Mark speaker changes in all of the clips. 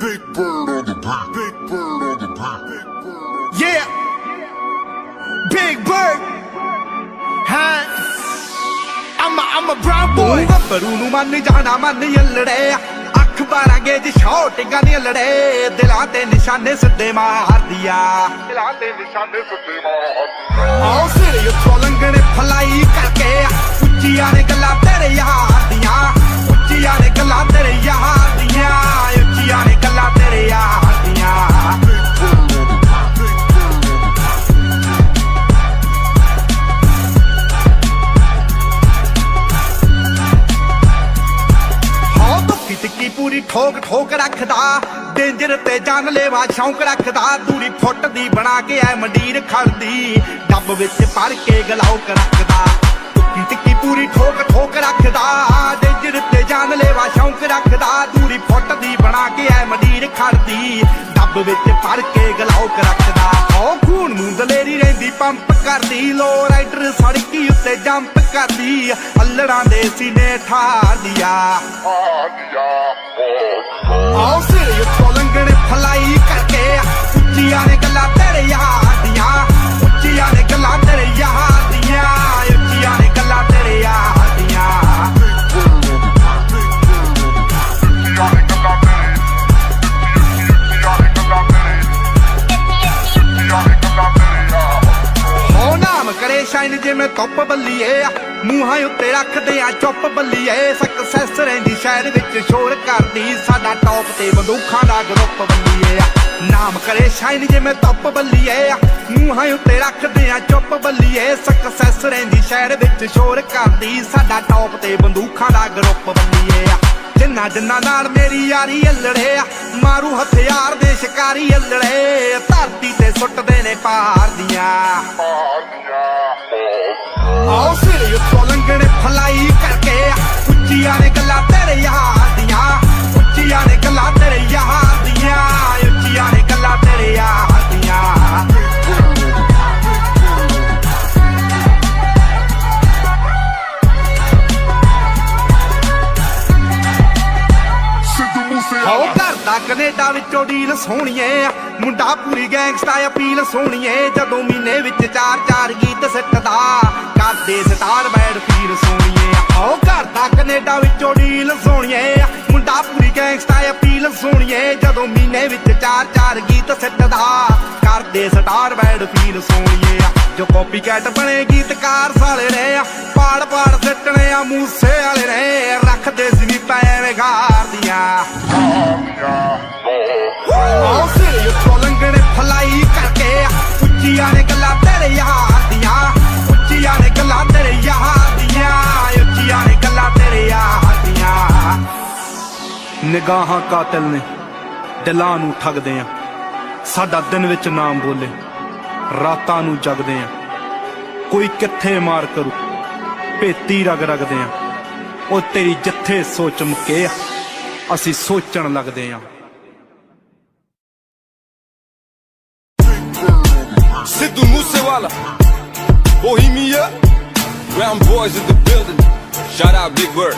Speaker 1: Big bird on the beat. Big bird on the beat. Big bird.
Speaker 2: Yeah, Big Bird. Huh? I'm a brown boy. ਗੱਭਰੂ ਨੂੰ ਮੰਨ ਜਾਣਾ ਮੰਨ ਯੱਲੜੇ ਅੱਖ ਬਾਰਾਂਗੇ ਜੀ ਸ਼ੌਟਿੰਗਾਂ ਦੀਆਂ ਲੜੇ ਦਿਲਾਂ ਤੇ ਨਿਸ਼ਾਨੇ ਸਿੱਧੇ ਮਾਰਦੀਆ ਦਿਲਾਂ ਤੇ ਨਿਸ਼ਾਨੇ ਸਿੱਧੇ ਮਾਰਦੀਆ ਆਓ ਸਿਰੇ ਉੱਤੋਂ ਲੰਘਣੇ ਫਲਾਈ ਕਰਕੇ ਉੱਚੀਆਂ ਨੇ ਗੱਲਾਂ ਤੇਰੇ ਯਾਰ ਦੀਆਂ ਉੱਚੀਆਂ ਨੇ ਗੱਲਾਂ ਤੇਰੇ ਯਾਰ ਦੀਆਂ ਉੱਚੀਆਂ ਨੇ ਗੱਲਾਂ ਤੇਰੇ ਯਾਰ ਦੀਆਂ ਟਿੱਕੀ ਪੂਰੀ ਠੋਕ ਠੋਕ ਰੱਖਦਾ ਡੇਂਜਰ ਤੇ ਜਾਨਲੇਵਾ ਸ਼ੌਂਕ ਰੱਖਦਾ ਦੂਰੀ ਫੁੱਟ ਦੀ ਬਣਾ ਕੇ ਐ ਮੰਡੀਰ ਖੜਦੀ ਡੱਬ ਵਿੱਚ ਭਰ ਕੇ ਗਲਾਉਕ ਰੱਖਦਾ ਟਿੱਕੀ ਪੂਰੀ ਠੋਕ ਠੋਕ ਰੱਖਦਾ ਡੇਂਜਰ ਤੇ ਜਾਨਲੇਵਾ ਸ਼ੌਂਕ ਰੱਖਦਾ ਦੂਰੀ ਫੁੱਟ ਦੀ ਬਣਾ ਕੇ ਐ ਮੰਡੀਰ ਖੜਦੀ ਡੱਬ ਵਿੱਚ ਭਰ ਕੇ ਗਲਾਉਕ ਰੱਖਦਾ ਉਹ ਖੂਨ ਨੂੰ ਦਲੇਰੀ ਰਹਿੰਦੀ ਪੰਪ ਕਰਦੀ ਲੋ ਰਾਈਡਰ ਸੜਕੀ ਉੱਤੇ ਜੰਪ ਕਰਦੀ ਅੱਲੜਾਂ ਦੇ ਸੀਨੇ ਠਾਰਦੀਆ ਆਓ ਸਿਰੇ ਉੱਤੋਂ ਲੰਘਣੇ ਫਲਾਈ ਕਰਕੇ ਉੱਚੀਆਂ ਨੇ ਗੱਲਾਂ ਤੇਰੇ ਯਾਰ ਦੀਆਂ ਉੱਚੀਆਂ ਨੇ ਗੱਲਾਂ ਤੇਰੇ ਯਾਰ ਦੀਆਂ ਉੱਚੀਆਂ ਨੇ ਗੱਲਾਂ ਤੇਰੇ ਯਾਰ ਦੀਆਂ ਕਰੇ ਸ਼ਾਈਨ ਜਿਵੇਂ ਧੁੱਪ ਬੱਲੀਏ ਮੂੰਹਾਂ ਉੱਤੇ ਰੱਖਦੇ ਆ ਚੁੱਪ ਬੱਲੀਏ ਸਕਸੈਸ ਰਹਿੰਦੀ ਸ਼ਹਿਰ ਵਿੱਚ ਸ਼ੋਰ ਕਰਦੀ ਸਾਡਾ ਟੌਪ ਤੇ ਬੰਦੂਖਾਂ ਦਾ ਗਰੁੱਪ ਬੱਲੀਏ ਨਾਮ ਕਰੇ ਸ਼ਾਈਨ ਜਿਵੇਂ ਧੁੱਪ ਬੱਲੀਏ ਮੂੰਹਾਂ ਉੱਤੇ ਰੱਖਦੇ ਆ ਚੁੱਪ ਬੱਲੀਏ ਸਕਸੈਸ ਰਹਿੰਦੀ ਸ਼ਹਿਰ ਵਿੱਚ ਸ਼ੋਰ ਕਰਦੀ ਸਾਡਾ ਟੌਪ ਤੇ ਬੰਦੂਖਾਂ ਦਾ ਗਰੁੱਪ ਬੱਲੀਏ ਜਿੰਨਾ ਜਿੰਨਾ ਨਾਲ ਮੇਰੀ ਯਾਰੀ ਅੱਲੜੇ ਮਾਰੂ ਹਥਿਆਰ ਦੇ ਸ਼ਿਕਾਰੀ ਅੱਲੜੇ ਧਰਤੀ ਤੇ ਸੁੱਟਦੇ ਨੇ ਪਾਰ ਦੀਆਂ ਆਓ ਸਿਰੇ ਉੱਤੋਂ ਲੰਘਣੇ ਫਲਾਈ ਕਰਕੇ ਉੱਚੀਆਂ ਨੇ ਗੱਲਾਂ ਤੇਰੇ ਯਾਰ ਦੀਆਂ ਉੱਚੀਆਂ ਨੇ ਗੱਲਾਂ ਤੇਰੇ ਯਾਰ ਦੀਆਂ ਉੱਚੀਆਂ ਨੇ ਗੱਲਾਂ ਤੇਰੇ ਯਾਰ ਦੀਆਂ ਆਓ ਘਰ ਦਾ ਕੈਨੇਡਾ ਵਿੱਚੋਂ ਡੀਲ ਸੋਹਣੀਏ ਮੁੰਡਾ ਪੂਰੀ ਗੈਂਗਸਟਾ ਅਪੀਲ ਸੋਹਣੀਏ ਜਦੋਂ ਮਹੀਨੇ ਵਿੱਚ 4-4 ਗੀਤ ਸਿੱਟਦਾ ਕਰਦੇ ਸਟਾਰ ਬੈਡ ਫੀਲ ਸੋਹਣੀਏ ਆਓ ਘਰ ਦਾ ਕੈਨੇਡਾ ਵਿੱਚੋਂ ਡੀਲ ਸੋਹਣੀਏ ਮੁੰਡਾ ਪੂਰੀ ਗੈਂਗਸਟਾ ਅਪੀਲ ਸੋਹਣੀਏ ਜਦੋਂ ਮਹੀਨੇ ਵਿੱਚ 4-4 ਗੀਤ ਸਿੱਟਦਾ ਕਰਦੇ ਸਟਾਰ ਬੈਡ ਫੀਲ ਸੋਹਣੀਏ ਜੋ ਕਾਪੀ ਕੈਟ ਬਣੇ ਗੀਤਕਾਰ ਸਾਲੇ ਨੇ ਪਾੜ ਪਾੜ ਸਿੱਟਣੇ ਆ ਮੂਸੇ ਵਾਲੇ ਨੇ ਰੱਖਦੇ ਸੀ ਨੀ ਪੈਵੇਂ ਗਾਰ ਦੀਆਂ ਆਓ ਸਿਰੇ ਉੱਤੋਂ ਲੰਘਣੇ ਫਲਾਈ ਕਰਕੇ ਉੱਚੀਆਂ ਨੇ ਗੱਲਾਂ ਤੇਰੇ ਯਾਰ ਦੀਆਂ ਉੱਚੀਆਂ ਨੇ ਗੱਲਾਂ ਤੇਰੇ ਯਾਰ ਦੀਆਂ ਉੱਚੀਆਂ ਨੇ ਗੱਲਾਂ ਤੇਰੇ ਯਾਰ ਦੀਆਂ ਨਿਗਾਹਾਂ ਕਾਤਲ ਨੇ ਦਿਲਾਂ ਨੂੰ ਠੱਗਦੇ ਆ ਸਾਡਾ ਦਿਨ ਵਿੱਚ ਨਾਮ ਬੋਲੇ ਰਾਤਾਂ ਨੂੰ ਜਗਦੇ ਆ ਕੋਈ ਕਿੱਥੇ ਮਾਰ ਕਰੂ ਭੇਤੀ ਰਗ ਰਗਦੇ ਆ ਉਹ ਤੇਰੀ ਜਿੱਥੇ ਸੋਚ ਮੁੱਕੇ ਆ ਅਸੀਂ ਸੋਚਣ ਲੱਗਦੇ ਆ
Speaker 3: Sidhu Moosewala, Bohemia, Brown Boys in the building. Shout out Big Bird.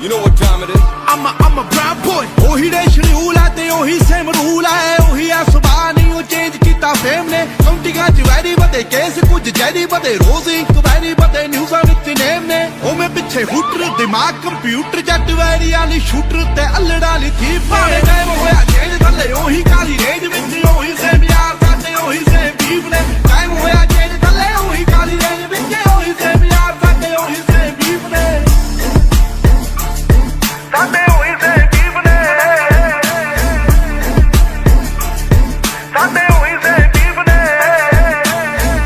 Speaker 3: You know what time it is?
Speaker 2: I'm a brown boy. ਉਹੀ ਰੇਸ਼ਨੀ ਰੂਲ ਹੈ ਤੇ ਉਹੀ ਸੇਮ ਰੂਲ ਹੈ ਉਹੀ ਆ ਸੁਭਾਅ ਨਹੀਂ ਉਹ ਚੇਂਜ ਕੀਤਾ ਫੇਮ ਨੇ ਕਾਉਂਟਿੰਗਾਂ 'ਚ ਵੈਰੀ ਵਧੇ ਕੇਸ ਕੁਝ ਜੈਰੀ ਵਧੇ ਰੋਜ਼ ਇਨਕੁਆਇਰੀ ਵਧੇ ਨਿਊਜ਼ਾਂ ਵਿੱਚ ਨੇਮ ਨੇ ਉਹ ਮੈਂ ਪਿੱਛੇ ਹੂਟਰ ਦਿਮਾਗ ਕੰਪਿਊਟਰ ਜੱਟ ਵੈਰੀ ਵਾਲੀ ਸ਼ੂਟਰ ਤੇ ਅੱਲੜਾ ਲਈ ਥੀਪ ਭਾਵੇਂ ਟਾਈਮ ਹੋਇਆ ਚੇਂਜ ਥੱਲੇ ਉਹੀ ਕਾਲੀ ਰੇਂਜ ਵਿੱਚ ਉਹੀ ਸੇਮ ਯਾਰ ਸਾਡੇ ਉਹੀ ਸੇਮ ਬੀਫ ਨੇ ਟਾਈਮ ਹੋਇਆ ਚੇਂਜ ਥੱਲੇ ਉਹੀ ਕਾਲੀ ਰੇਂਜ ਵਿੱਚ ਉਹੀ ਸੇਮ ਯਾਰ ਸਾਡੇ ਉਹੀ ਸੇਮ ਬੀਫ ਨੇ ਸਾਡੇ ਉਹੀ ਸੇਮ ਬੀਫ ਨੇ ਸਾਡੇ ਉਹੀ ਸੇਮ ਬੀਫ ਨੇ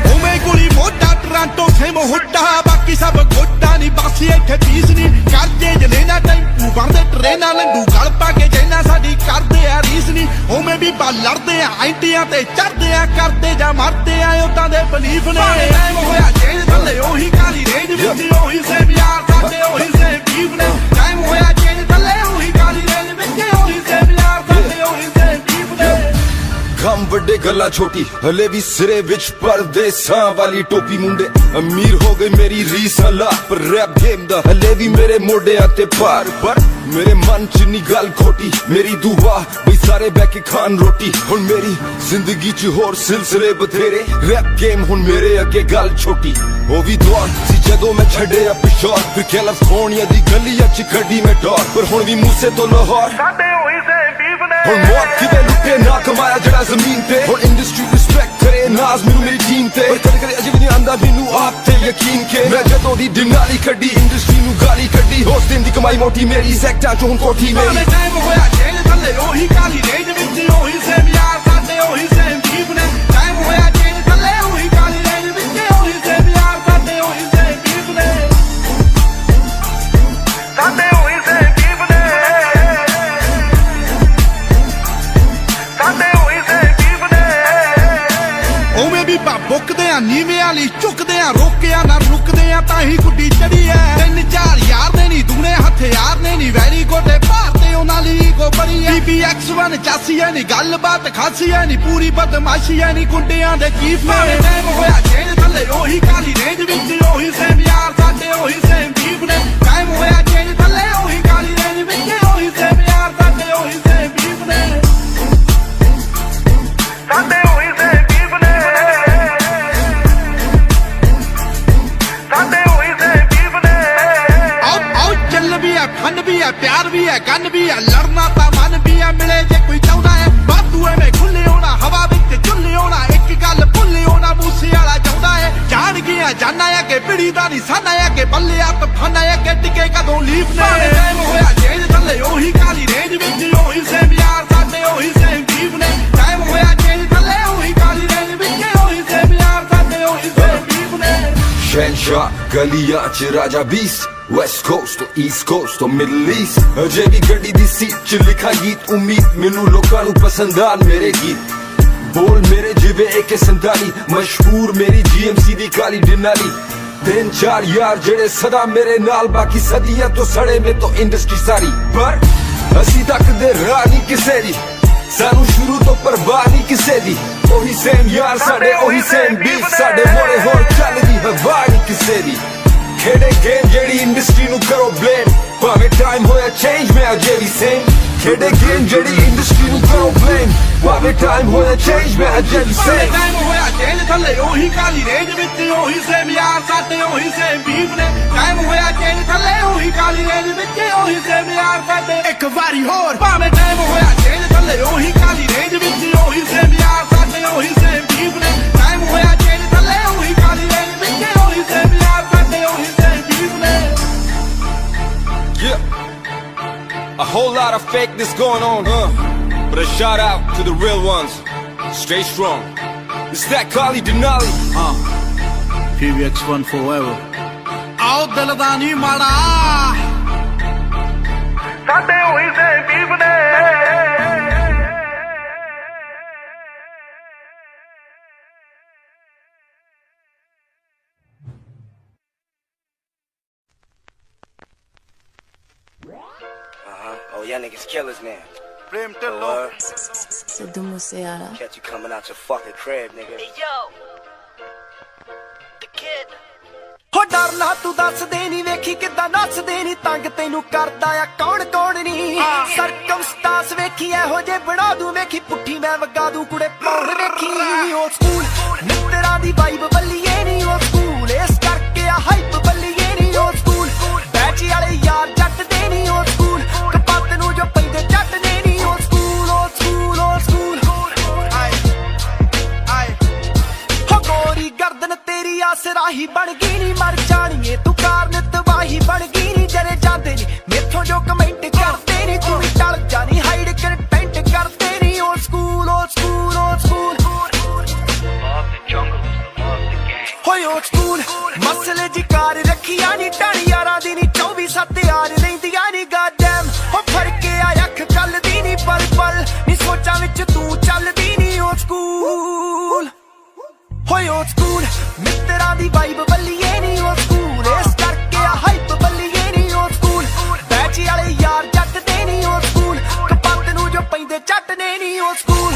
Speaker 2: ਉਹ ਮੈਂ ਗੋਲੀ ਮੋਟਾ ਟਰਾਂਟੋ ਸੇਮ ਹੁੱਟਾ ਬਾਕੀ ਸਭ ਗੋਟਾ ਨਹੀਂ ਬਾਸੀ ਇੱਥੇ ਪੀਸ ਨਹੀਂ ਕਰਦੇ ਜਲੇਨਾ ਟੈਂਪੂ ਬਣਦੇ ਟਰੇਨਾਂ ਲੰਡੂ ਗਲ ਪਾ ਕੇ ਜੈਨਾ ਸਾਡੀ ਕਰਦੇ ਆ ਰੀਸ ਨਹੀਂ ਉਹ ਮੈਂ ਵੀ ਬਾ ਲੜਦੇ ਆ ਐਂਟੀਆਂ ਤੇ ਚੜਦੇ ਆ ਕਰਦੇ ਜਾਂ ਮਰਦੇ ਆ ਉਦਾਂ ਦੇ ਬਲੀਫ ਨੇ ਟਾਈਮ ਹੋਇਆ ਚੇਂਜ ਥੱਲੇ ਉਹੀ ਕਾਲੀ ਰੇਂਜ ਵਿੱਚ ਉਹੀ ਸੇਮ ਯਾਰ ਸਾਡੇ ਉਹੀ ਸੇਮ ਬੀਫ ਨੇ ਟਾਈਮ ਹੋਇਆ ਚੇਂਜ ਥੱਲੇ ਉਹੀ ਕਾਲੀ ਰੇਂਜ ਵਿੱਚ ਉਹੀ ਸੇਮ ਯਾਰ ਸਾਡੇ ਉਹੀ ਸੇਮ ਬੀਫ ਨੇ
Speaker 3: ਕੰਮ ਵੱਡੇ ਗੱਲਾਂ ਛੋਟੀ ਹਲੇ ਵੀ ਸਿਰੇ ਵਿੱਚ ਪਰਦੇਸਾਂ ਵਾਲੀ ਟੋਪੀ ਮੁੰਡੇ ਅਮੀਰ ਹੋ ਗਈ ਮੇਰੀ ਰੀਸ ਹਲਾ ਪਰ ਰੈਪ ਗੇਮ ਦਾ ਹਲੇ ਵੀ ਮੇਰੇ ਮੋਢਿਆਂ ਤੇ ਭਾਰ ਪਰ मेरे मन च नी गल खोटी मेरी दुआ बई सारे बैके खान रोटी हुन मेरी जिंदगी च होर सिलसिले बथेरे रैप गेम हुन मेरे अगे गल छोटी ओ भी दौर सी जदों मैं छड्डिया पिछोर फिर कैलिफोर्निया दी गलियां च कड्डी मैं डोर पर हुन भी मूसे तो लाहौर
Speaker 2: ਸਾਡੇ ਹੋਈ ਸੇ ਬੀਫ ਨੇ
Speaker 3: हुन मौत किदे लुटे ना कमाया जड़ा जमीन ते हुन इंडस्ट्री रिस्पेक्ट करे नाज मेनू मेरी टीम ते पर कदे कदे अजे भी नहीं आंदा मेनू आप ते यकीन के मैं जदों दी दिनाली कड्डी इंडस्ट्री नू गाली कड्डी होस दिन दी कमाई मोटी मेरी सैक्टर चों हुन कोठी मेरी
Speaker 2: ਭਾਵੇਂ ਟਾਈਮ ਹੋਇਆ ਜੇਲ੍ਹ ਥੱਲੇ ਉਹੀ ਕਾਲੀ ਰੇਂਜ ਵਿੱਚ ਉਹੀ ਸੇਮ ਯਾਰ ਸਾਡੇ ਉਹੀ ਸੇਮ ਬੀਫ ਨੇ ਟਾਈਮ ਹੋਇਆ ਜੇਲ੍ਹ ਥੱਲੇ ਉਹੀ ਕਾਲੀ ਰੇਂਜ ਵਿੱਚ ਉਹੀ ਸੇਮ ਯਾਰ ਸਾਡੇ ਉਹੀ ਸੇਮ ਬੀਫ ਨੇ ਸਾਡੇ ਉਹੀ ਸੇਮ ਬੀਫ ਨੇ ਸਾਡੇ ਉਹੀ ਸੇਮ ਬੀਫ ਨੇ ਉਵੇਂ ਵੀ ਬੁੱਕਦੇ ਆ ਨੀਵੇਂ ਵਾਲੀ ਝੁਕਦੇ ਆ ਰੋਕਿਆ ਨਾ ਰੁਕਦੇ ਆ ਤਾਂ ਹੀ ਗੁੱਡੀ ਚੜੀ ਐ 3-4 ਯਾਰ ਨੇ ਨੀ ਦੂਣੇ ਹਥਿਆਰ ਨੇ ਨੀ ਵੈਰੀ ਗੋਡੇ ਭਾਰਤੇ ਉਹਨਾਂ ਲਈ ਕੋ ਬੜੀ ਐ BBX1 ਚਾਸੀ ਐ ਨੀ ਗੱਲਬਾਤ ਖਾਸੀ ਐ ਨੀ ਪੂਰੀ ਬਦਮਾਸ਼ੀ ਐ ਨੀ ਗੁੰਡਿਆਂ ਦੇ ਚੀਫ ਨੇ ਟਾਈਮ ਹੋਇਆ ਜੇਲ੍ਹ ਥੱਲੇ ਉਹੀ ਕਾਲੀ ਰੇਂਜ ਵਿੱਚ ਉਹੀ ਸੇਮ ਯਾਰ ਸਾਡੇ ਉਹੀ ਸੇਮ ਬੀਫ ਨੇ ਟਾਈਮ ਹੋਇਆ ਜੇਲ੍ਹ ਥੱਲੇ ਉਹੀ ਕਾਲੀ ਰੇਂਜ ਵਿੱਚ ਉਹੀ ਸੇਮ ਯਾਰ ਸਾਡੇ ਉਹੀ ਸੇਮ ਬੀਫ ਨੇ ਸਾਡੇ ਉਹੀ ਸੇਮ ਬੀਫ ਨੇ ਸਾਡੇ ਉਹੀ ਸੇਮ ਬੀਫ ਨੇ ਆਓ ਚੱਲ ਵੀ ਐ ਫਨ ਵੀ ਐ ਪਿਆਰ ਵੀ ਐ ਗਨ ਵੀ ਐ ਲੜਨਾ ਤਾਂ ਮਨ ਵੀ ਐ ਮਿਲੇ ਜੇ ਕੋਈ ਚਾਹੁੰਦਾ ਐ ਬਾਤੂ ਐਵੇਂ ਖੁੱਲੇ ਹੋਣਾ ਹਵਾ ਵਿੱਚ ਝੁੱਲੇ ਹੋਣਾ ਇੱਕ ਗੱਲ ਭੁੱਲੇ ਹੋਣਾ ਮੂਸੇ ਵਾਲਾ ਚਾਹੁੰਦਾ ਐ ਜਾਣ ਗਿਆ ਜਾਨਾ ਐ ਕਿ ਪਿੜੀ ਦਾ ਨਹੀਂ ਸਾਨਾ ਐ ਕਿ ਬੱਲੇ ਆ ਤਫਾਨਾ ਐ ਕਿ ਟਿਕੇ ਕਦੋਂ ਲੀਫ ਨੇ ਟਾਈਮ ਹੋਇਆ ਜੇਲ੍ਹ ਥੱਲੇ ਉਹੀ ਕਾਲੀ ਰੇਂਜ ਵਿੱਚ ਉਹੀ ਸੇਮ ਯਾਰ ਸਾਡੇ ਉਹੀ ਸੇਮ ਬੀਫ ਨੇ ਟਾਈਮ ਹੋਇਆ ਜੇਲ੍ਹ ਥੱਲੇ ਉਹੀ ਕਾਲੀ ਰੇਂਜ ਵਿੱਚ ਉਹੀ ਸੇਮ ਯਾਰ ਸਾਡੇ ਉਹੀ ਸੇਮ ਬੀਫ ਨੇ
Speaker 3: शहनशाह गलियां च राजा बीस वेस्ट कोस्ट तो ईस्ट कोस्ट तो मिडल ईस्ट अजे भी गड्डी दी सीट च लिखा गीत उम्मीद मैनू लोकां नू पसंद आन मेरे गीत बोल मेरे जिवे AK-47 मशहूर मेरी GMC दी काली डिनाली 3-4 यार जेड़े सदा मेरे नाल बाकी सदियां तो सड़े में तो इंडस्ट्री सारी पर असी तक दे राह नहीं किसे दी सानू शुरू तो परवाह नहीं किसे दी ਉਹੀ ਸੇਮ ਯਾਰ ਸਾਡੇ ਉਹੀ ਸੇਮ ਬੀਫ ਸਾਡੇ ਮੋੜੇ ਹੋਰ ਚੱਲਦੀ ਹਵਾ ਨਹੀਂ ਕਿਸੇ ਦੀ ਖੇਡੇ ਗੇਮ ਜਿਹੜੀ ਇੰਡਸਟਰੀ ਨੂੰ ਕਰੋ ਬਲੇਮ ਭਾਵੇਂ ਟਾਈਮ ਹੋਇਆ ਚੇਂਜ ਮੈਂ ਅਜੇ ਵੀ ਸੇਮ ਖੇਡੇ ਗੇਮ ਜਿਹੜੀ ਇੰਡਸਟਰੀ ਨੂੰ ਕਰੋ ਬਲੇਮ ਭਾਵੇਂ ਟਾਈਮ ਹੋਇਆ ਚੇਂਜ ਮੈਂ ਅਜੇ ਵੀ ਸੇਮ
Speaker 2: ਟਾਈਮ ਹੋਇਆ ਜੇਲ੍ਹ ਥੱਲੇ ਉਹੀ ਕਾਲੀ ਰੇਂਜ ਵਿੱਚ ਉਹੀ ਸੇਮ ਯਾਰ ਸਾਡੇ ਉਹੀ ਸੇਮ ਬੀਫ ਨੇ ਟਾਈਮ ਹੋਇਆ ਜੇਲ੍ਹ ਥੱਲੇ ਉਹੀ ਕਾਲੀ ਰੇਂਜ ਵਿੱਚ ਉਹੀ ਸੇਮ ਯਾਰ ਸਾਡੇ ਇੱਕ ਵਾਰੀ ਹੋਰ ਭਾਵੇਂ ਟਾਈਮ ਹੋਇਆ ਜੇਲ੍ਹ ਥੱਲੇ ਉਹੀ ਕਾਲੀ ਰੇਂਜ ਵਿੱਚ ਉਹੀ ਸੇਮ ਯਾਰ ਸਾਡੇ ਉਹੀ ਸੇਮ ਬੀਫ ਨੇ ਟਾਈਮ ਹੋਇਆ ਜੇਲ੍ਹ ਥੱਲੇ ਉਹੀ ਕਾਲੀ ਰੇਂਜ ਵਿੱਚ ਉਹੀ ਸੇਮ ਯਾਰ ਸਾਡੇ ਉਹੀ ਸੇਮ ਬੀਫ ਨੇ
Speaker 3: Yeah, a whole lot of fakeness going on, but a shout out to the real ones. Stay strong. It's that Kali Denali.
Speaker 2: PBX1 forever. ਆਓ ਦਿਲ ਦਾ ਨਹੀਂ ਮਾੜਾ ਸਾਡੇ ਉਹੀ ਸੇਮ ਬੀਫ ਨੇ
Speaker 4: Oh, y'all niggas killers now.
Speaker 2: Prem Dhillon
Speaker 5: Sidhu Moosewala.
Speaker 4: Catch you coming out your fucking crib, nigga.
Speaker 6: Hey yo, the kid.
Speaker 7: ਹੋ ਡਰਨਾ ਤੂੰ ਦੱਸਦੇ ਨਹੀਂ ਵੇਖੀ ਕਿੱਦਾਂ ਨੱਚਦੇ ਨਹੀਂ ਤੰਗ ਤੈਨੂੰ ਕਰਦਾ ਆ ਕੌਣ ਕੌਣ ਨਹੀਂ ਸਰਕਮਸਟਾਂਸ ਵੇਖੀ ਇਹੋ ਜੇ ਬਣਾ ਦੂੰ ਵੇਖੀ ਪੁੱਠੀ ਮੈਂ ਵਗਾ ਦੂੰ ਕੁੜੇ ਪੌੜ ਵੇਖੀ ਉਹ ਸਕੂਲ ਮਿੱਤਰਾਂ ਦੀ ਵਾਈਬ ਬੱਲੀਏ ਨਹੀਂ ਉਹ ਸਕੂਲ ਇਸ ਕਰਕੇ ਆ ਹਾਈਪ ਬੱਲੀਏ ਨਹੀਂ ਉਹ ਸਕੂਲ ਬੈਚੀ ਵਾਲੇ ਯਾਰ ਜੱਟ ਦੇ ਨਹੀਂ ਉਹ ਸਕੂਲ ਕਪੱਤ ਨੂੰ ਜੋ ਪੈਂਦੇ ਜੱਟ ਦੇ ਨਹੀਂ ਉਹ ਸਕੂਲ ਉਹ ਸਕੂਲ ਉਹ ਸਕੂਲ ਹੋ ਗੋਰੀ ਗਰਦਨ ਤੇਰੀ ਆਸਰਾਹੀ ਬਣ ਗਈ ਨੀ ਮਰ ਜਾਣੀਏ ਤੂੰ ਕਾਰਨ ਤਬਾਹੀ ਬਣ ਗਈ ਨੀ ਜਰੇ ਜਾਂਦੇ ਨੀ ਮੇਥੋਂ ਜੋ ਕਮੈਂਟ ਕਰਦੇ ਨੀ ਤੂੰ ਵੀ ਟਲ ਜਾਣੀ ਹਾਈਡ ਕੰਟੈਂਟ ਕਰਦੇ ਨੀ ਉਹ ਸਕੂਲ ਉਹ ਸਕੂਲ ਉਹ ਸਕੂਲ ਹੋਏ ਉਹ ਸਕੂਲ ਮਸਲੇ ਜੀ ਕਾਰ ਰੱਖੀਆਂ ਨੀ ਢਾਣੀ ਯਾਰਾਂ ਦੀ ਨੀ 24/7 ਯਾਰ ਲੈਂਦੀਆਂ ਨੀ ਗਾਡਮ ਹੋ ਫੜ ਕੇ ਆ ਅੱਖ ਕੱਲਦੀ ਨੀ ਪਲ ਪਲ ਨੀ ਸੋਚਾਂ ਵਿੱਚ ਤੂੰ ਚੱਲਦੀ ਨੀ ਉਹ ਸਕੂਲ ਹੋਏ ਉਹ ਸਕੂਲ ਮਿੱਤਰਾਂ ਦੀ ਵਾਈਬ ਬੱਲੀਏ ਨੀ ਉਹ ਸਕੂਲ ਇਸ ਕਰਕੇ ਆ ਹਾਈਪ ਬੱਲੀਏ ਨੀ ਉਹ ਸਕੂਲ ਬੈਚੀ ਵਾਲੇ ਯਾਰ ਜੱਟ ਦੇ ਨੀ ਉਹ ਸਕੂਲ ਕਪੱਤ ਨੂੰ ਜੋ ਪੈਂਦੇ ਜੱਟ ਨੇ ਨੀ ਉਹ ਸਕੂਲ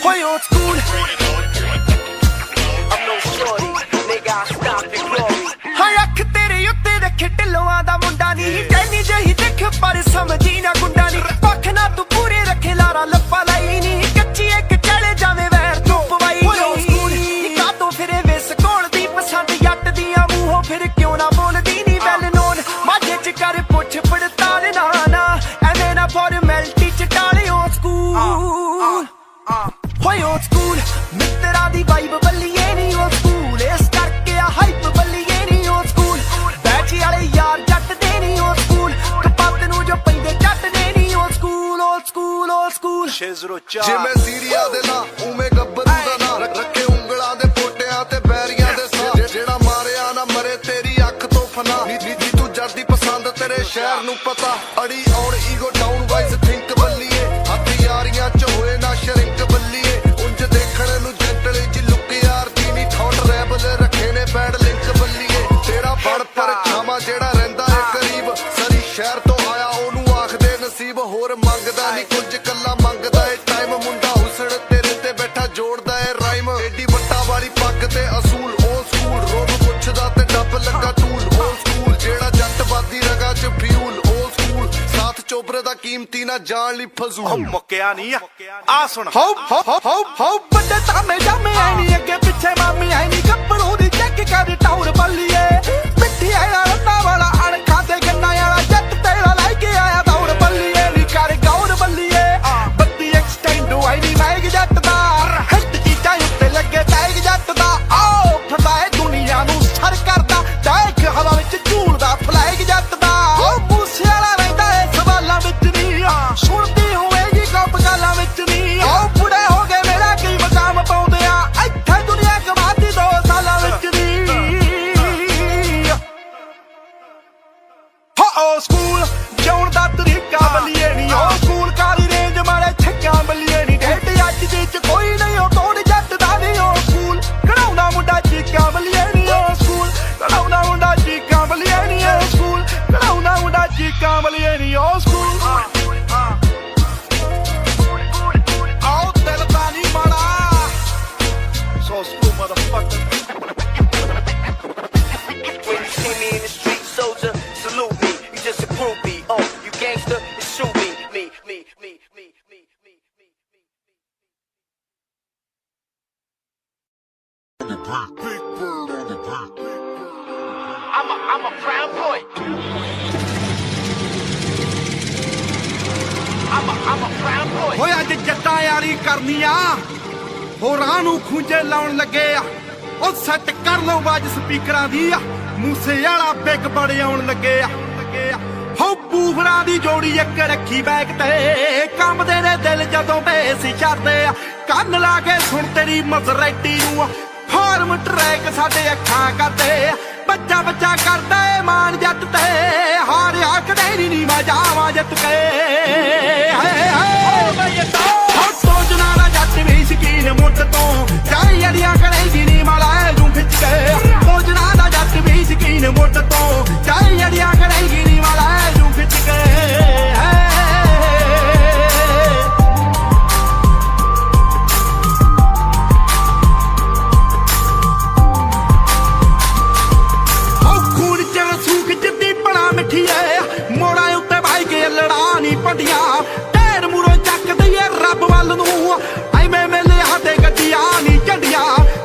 Speaker 7: ਹੋਏ ਉਹ school
Speaker 4: I'm no shorty, nigga, I stop and glory.
Speaker 7: ਰੱਖੇ ਢਿੱਲੋਆਂ ਦਾ ਮੁੰਡਾ ਨਹੀਂ ਟੈਨੀ ਜਿਹੀ ਦੇਖ ਪਰ ਸਮਝੀ ਨਾ ਗੁੰਡਾ ਨਹੀਂ ਪੱਖ ਨਾ ਤੂੰ ਪੂਰੇ ਰੱਖੇ ਲਾਰਾ ਲੱਪਾ ਲਈ ਨਹੀਂ ਕੱਚੀ ਇੱਕ ਚਲੇ ਜਾਵੇ ਵੈਰ ਤੂੰ ਪਵਾਈ ਨਹੀਂ ਕਾਤੋਂ ਫਿਰੇ ਵਿਸ ਕੋਲ ਦੀ ਪਸੰਦ ਜੱਟ ਦੀਆਂ ਮੂੰਹੋਂ ਫਿਰ ਕਿਉਂ ਨਾ ਬੋਲਦੀ ਨਹੀਂ ਵੈਲ ਨੋਨ ਮਾਝੇ ਚ ਕਰ ਪੁੱਛ ਪੜਤਾਲ ਨਾ ਐਵੇਂ ਨਾ ਫਾਰਮੈਲਿਟੀ ਚ ਟਾਲੇ ਓ ਸਕੂਲ ਹੋਏ ਓ ਸਕੂਲ ਮਿੱਤਰਾਂ ਦੀ ਵਾਈਬ ਬੱਲੀਏ ਨਹੀਂ ਓ ਸਕੂਲ ਇਸ ਕਰਕੇ ਆ ਹਾਈਪ ਬੱਲੀਏ ਨਹੀਂ ਓ ਸਕੂਲ ਬੈਚ ਵਾਲੇ ਯਾਰ ਜੱਟ ਦੇ ਨਹੀਂ ਓ ਸਕੂਲ ਕਪੱਤ ਨੂੰ ਜੋ ਪੈਂਦੇ ਜੱਟ ਦੇ ਨਹੀਂ ਓ ਸਕੂਲ ਓ ਸਕੂਲ ਓ ਸਕੂਲ
Speaker 6: 604 ਜਿਵੇਂ ਸੀਰੀਆ ਦੇ ਨਾਂ ਉਵੇਂ ਗੱਬਰੂ ਦਾ ਨਾਂ ਰੱਖੇ ਉਂਗਲਾਂ ਦੇ ਪੋਟਿਆਂ ਤੇ ਬੈਰੀਆਂ ਦੇ ਸਾਹ ਜਿਹੜਾ ਮਾਰਿਆ ਨਾ ਮਰੇ ਤੇਰੀ ਅੱਖ ਤੋਂ ਫਨਾ ਨੀ ਤੂੰ ਜੱਟ ਦੀ ਪਸੰਦ ਤੇਰੇ ਸ਼ਹਿਰ ਨੂੰ ਪਤਾ ਅੜੀ ਔਰ ਈਗੋ ਡਾਊਨ ਵਾਈਜ਼ ਥਿੰਕ ਬੱਲੀਏ ਹੱਥ ਯਾਰੀਆਂ ਚ ਹੋਏ ਨਾ ਸ਼ਰਿੰਕ ਬੱਲੀਏ ਉਂਝ ਦੇਖਣ ਨੂੰ ਜੈਂਟਲ ਜੀ ਲੁੱਕ ਯਾਰ ਦੀ ਨੀ ਠੌਟ ਰੈਬਲ ਰੱਖੇ ਨੇ ਬੈਡ ਲਿੰਕ ਬੱਲੀਏ ਤੇਰਾ ਬੜ ਪਰ ਛਾਵਾਂ ਜਿਹੜਾ ਰਹਿੰਦਾ ਏ ਕਰੀਬ ਸਰੀ ਸ਼ਹਿਰ ਤੋਂ ਆਇਆ ਉਹਨੂੰ ਆਖਦੇ ਨਸੀਬ ਹੋਰ ਮੰਗਦਾ ਨਹੀਂ ਕੁਝ ਕੱਲਾ ਮੰਗਦਾ ਏ ਟਾਈਮ ਮੁੰਡਾ ਹੁਸੜ ਤੇਰੇ ਤੇ ਬੈਠਾ ਜੋੜਦਾ ਏ ਰਾਈਮ ਏਡੀ ਵੱਟਾ ਵਾਲੀ ਪੱਗ ਤੇ ਅਸੂਲ ਓ ਸਕੂਲ ਰੋਬ ਪੁੱਛਦਾ ਤੇ ਡੱਬ ਲੱਗਾ ਟੂਲ ਓ ਸਕੂਲ ਜਿਹੜਾ ਜੱਟ ਬਾਦੀ ਰਗਾ ਚ ਫਿਊਲ ਓ ਸਕੂਲ ਸਾਥ ਚੋਬਰੇ ਦਾ ਕੀਮਤੀ ਨਾ ਜਾਣ ਲਈ ਫਜ਼ੂਲ
Speaker 2: ਮੁੱਕਿਆ ਨਹੀਂ ਆ ਸੁਣ ਹੋ ਬੰਦੇ ਤਾਮੇ ਜਾਮੇ ਆਈ ਨਹੀਂ ਅੱਗੇ ਪਿੱਛੇ ਮਾਮੀ ਆਈ ਨਹੀਂ ਗੱਭਰੂ ਦੀ ਚੈੱਕ ਕਰ ਟਾਉਰ ਬੱਲੀਏ ਮਿੱਠੀ ਆਇਆ ਰੰਨਾ ਵਾਲਾ ਅਣਖਾਂ ਤੇ ਗੰਨਾ ਵਾਲਾ ਜੱਟ ਤੇਰਾ ਲੈ ਕੇ ਆਇਆ ਦੌੜ ਬੱਲੀਏ ਨੀ ਕਰ ਗੌਰ ਬੱਲੀਏ ਬੱਤੀ ਐਕਸਟੈਂਡ ਆਈ ਨਹੀਂ ਮੈਗ ਜੱਟ ਦਾ ਹਿੱਟ ਚੀਜ਼ਾਂ ਉੱਤੇ ਲੱਗੇ ਟੈਗ ਜੱਟ ਦਾ ਆਓ ਫਟਾ ਏ ਦੁਨੀਆ ਨੂੰ ਸਰ ਕਰਦਾ ਟੈਗ ਹਵਾ ਵਿੱਚ ਝੂਲਦਾ ਫਲੈਗ ਜੱਟ ਦਾ ਉਹ ਮੂਸੇ ਵਾਲਾ ਰਹਿੰਦਾ ਏ ਸਵਾਲਾਂ ਵਿੱਚ ਨਹੀਂ ਸੁਣਦੀ ਹੋਵੇਗੀ ਗੱਪ ਗਾਲਾਂ ਵਿੱਚ ਨਹੀਂ ਉਹ ਬੁੜੇ ਹੋ ਗਏ ਮੇਰਾ ਕੀ ਮਕਾਮ ਪਾਉਂਦੇ ਆ ਇੱਥੇ ਦੁਨੀਆ ਕਮਾਤੀ 2 ਸਾਲਾਂ ਵਿੱਚ ਨਹੀਂ ਹੋ ਸਕੂਲ ਜਾਉਣ ਦਾ ਤਰੀਕਾ ਬੱਲੀਏ ਨਹੀਂ ਉਹ ਸਕੂਲ ਕਾਲੀ ਰੇਂਜ ਮਾਰੇ ਛੱਕਾਂ ਬੱਲੀਏ ਨਹੀਂ ਡੇਟ ਅੱਜ ਦੇ ਚ ਕੋਈ ਨਹੀਂ ਉਹ ਕੌਣ ਜੱਟ ਦਾ ਨਹੀਂ ਉਹ ਸਕੂਲ ਕਢਾਉਂਦਾ ਮੁੰਡਾ ਚੀਕਾਂ ਬੱਲੀਏ ਨਹੀਂ ਉਹ ਸਕੂਲ ਕਢਾਉਂਦਾ ਮੁੰਡਾ ਚੀਕਾਂ ਬੱਲੀਏ ਨਹੀਂ ਉਹ ਸਕੂਲ ਕਢਾਉਂਦਾ ਮੁੰਡਾ ਚੀਕਾਂ ਬੱਲੀਏ ਨਹੀਂ ਉਹ ਸਕੂਲ ਆਓ ਦਿਲ ਤਾਂ ਨਹੀਂ ਮਾੜਾ so school motherfucker
Speaker 4: When you see me in the street, soldier, salute me. You just a groupie. Oh, you gangster, it shoot me.
Speaker 1: Big bird on the beat.
Speaker 4: I'm a proud boy. I'm a proud boy.
Speaker 2: ਹੋਏ ਅੱਜ ਜੱਟਾਂ ਯਾਰੀ ਕਰਨੀਆਂ ਹੋਰਾਂ ਨੂੰ ਖੁੰਝੇ ਲਾਉਣ ਲੱਗੇ ਆ ਉਹ ਸੈੱਟ ਕਰ ਲਓ ਬਾਜ ਸਪੀਕਰਾਂ ਦੀ ਆ ਮੂਸੇ ਵਾਲਾ ਬਿੱਗ ਬੜੇ ਆਉਣ ਲੱਗੇ ਆ ਹੋ ਬੂਫਰਾਂ ਦੀ ਜੋੜੀ ਇੱਕ ਰੱਖੀ ਬੈਕ ਤੇ ਕੰਬਦੇ ਨੇ ਦਿਲ ਜਦੋਂ ਬੇਸ ਛੱਡਦੇ ਆ ਕੰਨ ਲਾ ਕੇ ਸੁਣ ਤੇਰੀ ਮਜ਼ਰੈਟੀ ਨੂੰ ਫਾਰਮ ਟਰੈਕ ਸਾਡੇ ਅੱਖਾਂ ਕਰਦੇ ਬੱਚਾ ਬੱਚਾ ਕਰਦਾ ਏ ਮਾਨ ਜੱਟ ਤੇ ਹਾਰਿਆ ਕਦੇ ਨਹੀਂ ਮੈਂ ਜਾਵਾਂ ਜਿੱਤ ਕੇ ਸੋਚਣਾ ਨਾ ਜੱਟ ਵੀ ਸ਼ਕੀਨ ਮੁੱਢ ਤੋਂ ਚਾਈ ਅੜੀਆਂ ਕਰੇਗੀ ਨੀ ਮਾਲਾ ਨੂੰ ਖਿੱਚ ਕੇ ਸੋਚਣਾ ਨਾ ਜੱਟ ਵੀ ਸ਼ਕੀਨ ਮੁੱਢ ਤੋਂ ਚਾਈ ਅੜੀਆਂ ਕਰੇਗੀ ਨੀ ਮਾਲਾ ਨੂੰ ਖਿੱਚ ਕੇ ਮੋੜਾਂ ਉੱਤੇ ਬਾਈ ਕੇ ਲੜਾ ਨੀ ਪੰਡੀਆਂ ਢੇਰ ਮੂਰੋਂ ਚੱਕ ਦਈਏ ਰੱਬ ਵੱਲ ਨੂੰ ਐਵੇਂ ਮੇਲੇ ਹੱਥੇ ਗੱਡੀਆਂ ਨੀ ਝੰਡੀਆਂ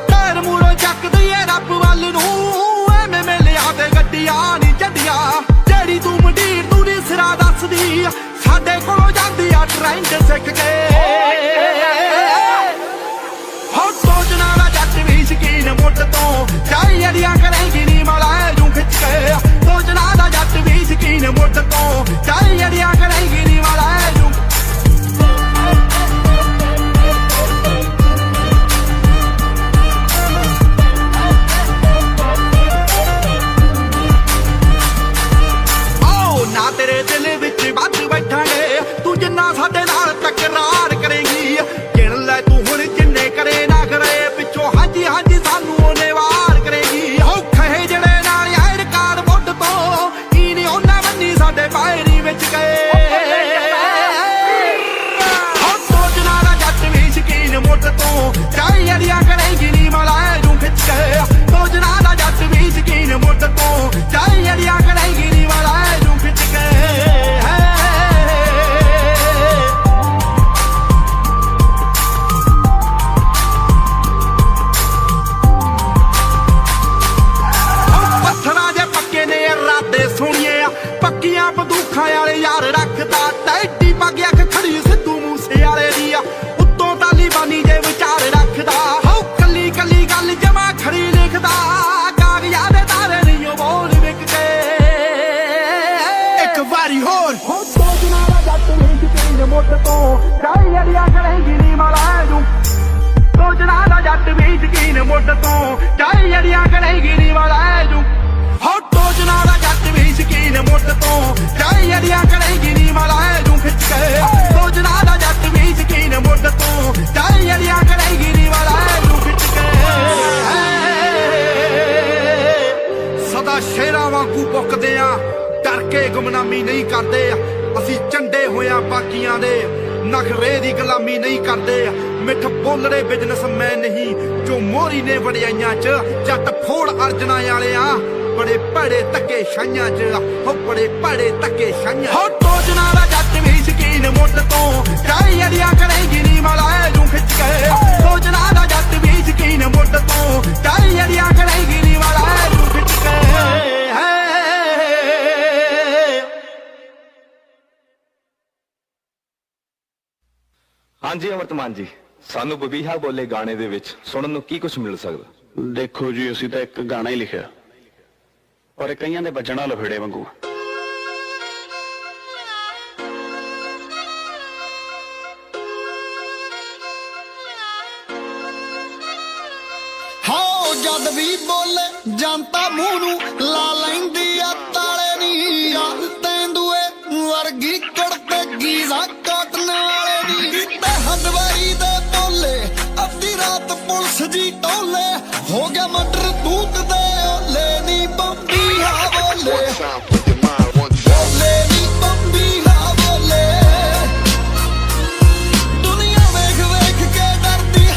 Speaker 2: ਢੇਰ ਮੂਰੋਂ ਚੱਕ ਦਈਏ ਰੱਬ ਵੱਲ ਨੂੰ ਐਵੇਂ ਮੇਲੇ ਹੱਥੇ ਗੱਡੀਆਂ ਨੀ ਝੰਡੀਆਂ ਜਿਹੜੀ ਤੂੰ ਮੰਡੀਰ ਤੂੰ ਨੀ ਸਿਰਾ ਦੱਸਦੀ ਸਾਡੇ ਕੋਲੋਂ ਜਾਂਦੀ ਆ ਟ੍ਰੈਂਡ ਸਿੱਖ ਕੇ ਹੋ ਸੋਚਣਾ ਨਾ ਜੱਟ ਵੀ ਸ਼ਕੀਨ ਮੁੱਢ ਤੋਂ ਚਾਈ ਅੜੀਆਂ ਕਰੇਗੀ ਨੀ ਮਾਲਾ ਨੂੰ ਖਿੱਚ ਕੇ ਸੋਚਣਾ ਨਾ ਜੱਟ ਵੀ ਸ਼ਕੀਨ ਮੁੱਢ ਤੋਂ ਚਾਈ ਅੜੀਆਂ ਕਰੇਗੀ ਨੀ ਮਾਲਾ ਨੂੰ ਆਓ ਨਾ ਤੇਰੇ ਦਿਲ ਵਿੱਚ ਵੱਧ ਬੈਠਾਂਗੇ ਤੂੰ ਜਿੰਨਾ ਸਾਡੇ ਨਾਲ ਤਕਰਾਰ ਕਰੇਗੀ ਗਿਣ ਲੈ ਤੂੰ ਹੁਣ ਜਿੰਨੇ ਕਰੇ ਨਾ ਕਰੇ ਪਿੱਛੋਂ ਹਾਂਜੀ ਹਾਂਜੀ ਸਾਨੂੰ ਉਹਨੇ ਵਾਰ ਕਰੇਗੀ ਹੋ ਤੋਂ ਜਾਈ ਅੜੀਆਂ ਕਰੇਂਗੀ ਨੀ ਮਲਾ ਜੂ ਸੋਚਣਾ ਦਾ ਜੱਟ ਵੀ ਸ਼ਕੀਨ ਮੁੱਢ ਤੋਂ ਜਾਈ ਅੜੀਆਂ ਕਰੇਂਗੀ ਨੀ ਮਲਾ ਜੂ ਹੋ ਟੋਜਣਾ ਦਾ ਜੱਟ ਵੀ ਸ਼ਕੀਨ ਮੁੱਢ ਤੋਂ ਜਾਈ ਅੜੀਆਂ ਕਰੇਂਗੀ ਨੀ ਮਲਾ ਜੂ ਖਿੱਚ ਕੇ ਸੋਚਣਾ ਦਾ ਜੱਟ ਵੀ ਸ਼ਕੀਨ ਮੁੱਢ ਤੋਂ ਜਾਈ ਅੜੀਆਂ ਕਰੇਂਗੀ ਨੀ ਮਲਾ ਜੂ ਖਿੱਚ ਕੇ ਸਦਾ ਸ਼ੇਰਾਂ ਵਾਂਗੂ ਬੁੱਕਦੇ ਆ ਡਰ ਕੇ ਗੁਮਨਾਮੀ ਨਹੀਂ ਕਰਦੇ ਅਸੀਂ ਝੰਡੇ ਹੋਇਆ ਬਾਕੀਆਂ ਦੇ ਨਖਰੇ ਦੀ ਗੁਲਾਮੀ ਨਹੀਂ ਕਰਦੇ ਮਿੱਠ ਬੋਲੜੇ ਬਿਜ਼ਨਸਮੈਨ ਨਹੀਂ ਜੋ ਮੋਰੀ ਨੇ ਵੜਿਆਈਆਂ ਚ ਜੱਟ ਫੋੜ ਅਰਜਨਾ ਵਾਲਿਆਂ ਬੜੇ ਭੜੇ ਧੱਕੇ ਛਾਈਆਂ ਚ ਹੋ ਬੜੇ ਭੜੇ ਧੱਕੇ ਛਾਈਆਂ ਹੋ ਟੋਜਣਾ ਦਾ ਜੱਟ ਵੀ ਸ਼ਕੀਨ ਮੁੱਢ ਤੋਂ ਜਾਈ ਅੜੀਆਂ ਕਰੇਂਗੀ ਨੀ ਮਲਾ ਜੂ ਖਿੱਚ ਕੇ ਟੋਜਣਾ ਦਾ ਜੱਟ ਵੀ ਸ਼ਕੀਨ ਮੁੱਢ ਤੋਂ ਜਾਈ ਅੜੀਆਂ ਕਰੇਂਗੀ ਨੀ ਮਲਾ ਜੂ ਖਿੱਚ ਕੇ
Speaker 8: ਹਾਂਜੀ ਅਮਰਤਮਾਨ ਜੀ, ਸਾਨੂੰ ਬਬੀਹਾ ਬੋਲੇ ਗਾਣੇ ਦੇ ਵਿੱਚ ਸੁਣਨ ਨੂੰ ਕੀ ਕੁਝ ਮਿਲ ਸਕਦਾ?
Speaker 9: ਦੇਖੋ ਜੀ, ਅਸੀਂ ਤਾਂ ਇੱਕ ਗਾਣਾ ਹੀ ਲਿਖਿਆ ਪਰ ਇਹ ਕਈਆਂ ਦੇ ਬਚਣਾ ਲਫੇੜੇ ਵਾਂਗੂ।
Speaker 6: ਹਾਓ ਜਦ ਵੀ ਬੋਲੇ ਜਨਤਾ ਮੂੰਹ ਨੂੰ ਲਾ ਲੈਂਦੀ ਆ ਤਾਲੇ ਨੀ ਯਾਦ ਤੈਂਦੂਏ ਵਰਗੀ ਕੜਤੇ ਗੀਜ਼ਾ ਕਾਟਣ ਵਾਲੇ ਦੀ ਤੇ ਹਦਵਾਈ ਦੇ ਬੋਲੇ ਅੱਧੀ ਰਾਤ ਪੁਲਿਸ ਜੀ ਟੋਲੇ ਹੋ ਗਿਆ ਮਟਰ ਦੂਤ ਦੇ ਓਲੇ ਨੀ ਬੰਬੀ ਹਾ ਬੋਲੇ ਬੋਲੇ ਨੀ ਬੰਬੀ ਹਾ ਬੋਲੇ ਦੁਨੀਆ ਵੇਖ ਵੇਖ ਕੇ ਡਰਦੀ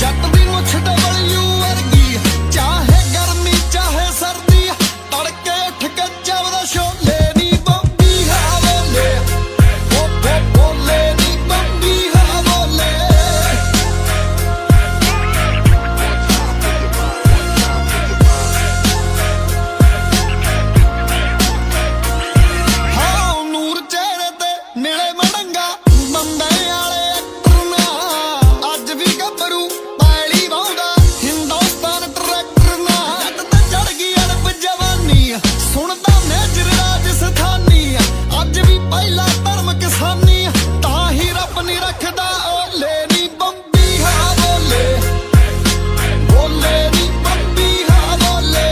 Speaker 6: ਜੱਟ ਦੀ ਮੁੱਛ ਡਬਲਯੂ ਵਰਗੀ ਚਾਹੇ ਗਰਮੀ ਚਾਹੇ ਸਰਦੀ ਤੜਕੇ ਉੱਠ ਕੇ ਚੱਬਦਾ ਛੋਲੇ ਨੀ ਬੰਬੀ ਹਾ ਬੋਲੇ ਬੋਲੇ ਨੀ ਬੰਬੀ ਹਾ ਬੋਲੇ ਹਾਂ ਨੂਰ ਚਿਹਰੇ ਤੇ ਮਿਲੇ ਮੜੰਗਾ ਬੰਦੇ ਵਾਲੇ ਐਕਟਰ ਨਾ ਅੱਜ ਵੀ ਗੱਭਰੂ ਪੈਲੀ ਵਾਉਂਦਾ ਹਿੰਦੁਸਤਾਨ ਟਰੈਕਟਰ ਨਾ ਜੱਟ ਤੇ ਚੜ ਗਈ ਅੜਬ ਜਵਾਨੀ ਸੁਣਦਾ ਮੇਜਰ ਰਾਜਸਥਾਨੀ ਅੱਜ ਵੀ ਪਹਿਲਾ ਧਰਮ ਕਿਸਾਨੀ ਤਾਂ ਹੀ ਰੱਬ ਨਹੀਂ ਰੱਖਦਾ ਓਲੇ ਨੀ ਬੰਬੀ ਹਾ ਬੋਲੇ ਬੋਲੇ ਨੀ ਬੰਬੀ ਹਾ ਬੋਲੇ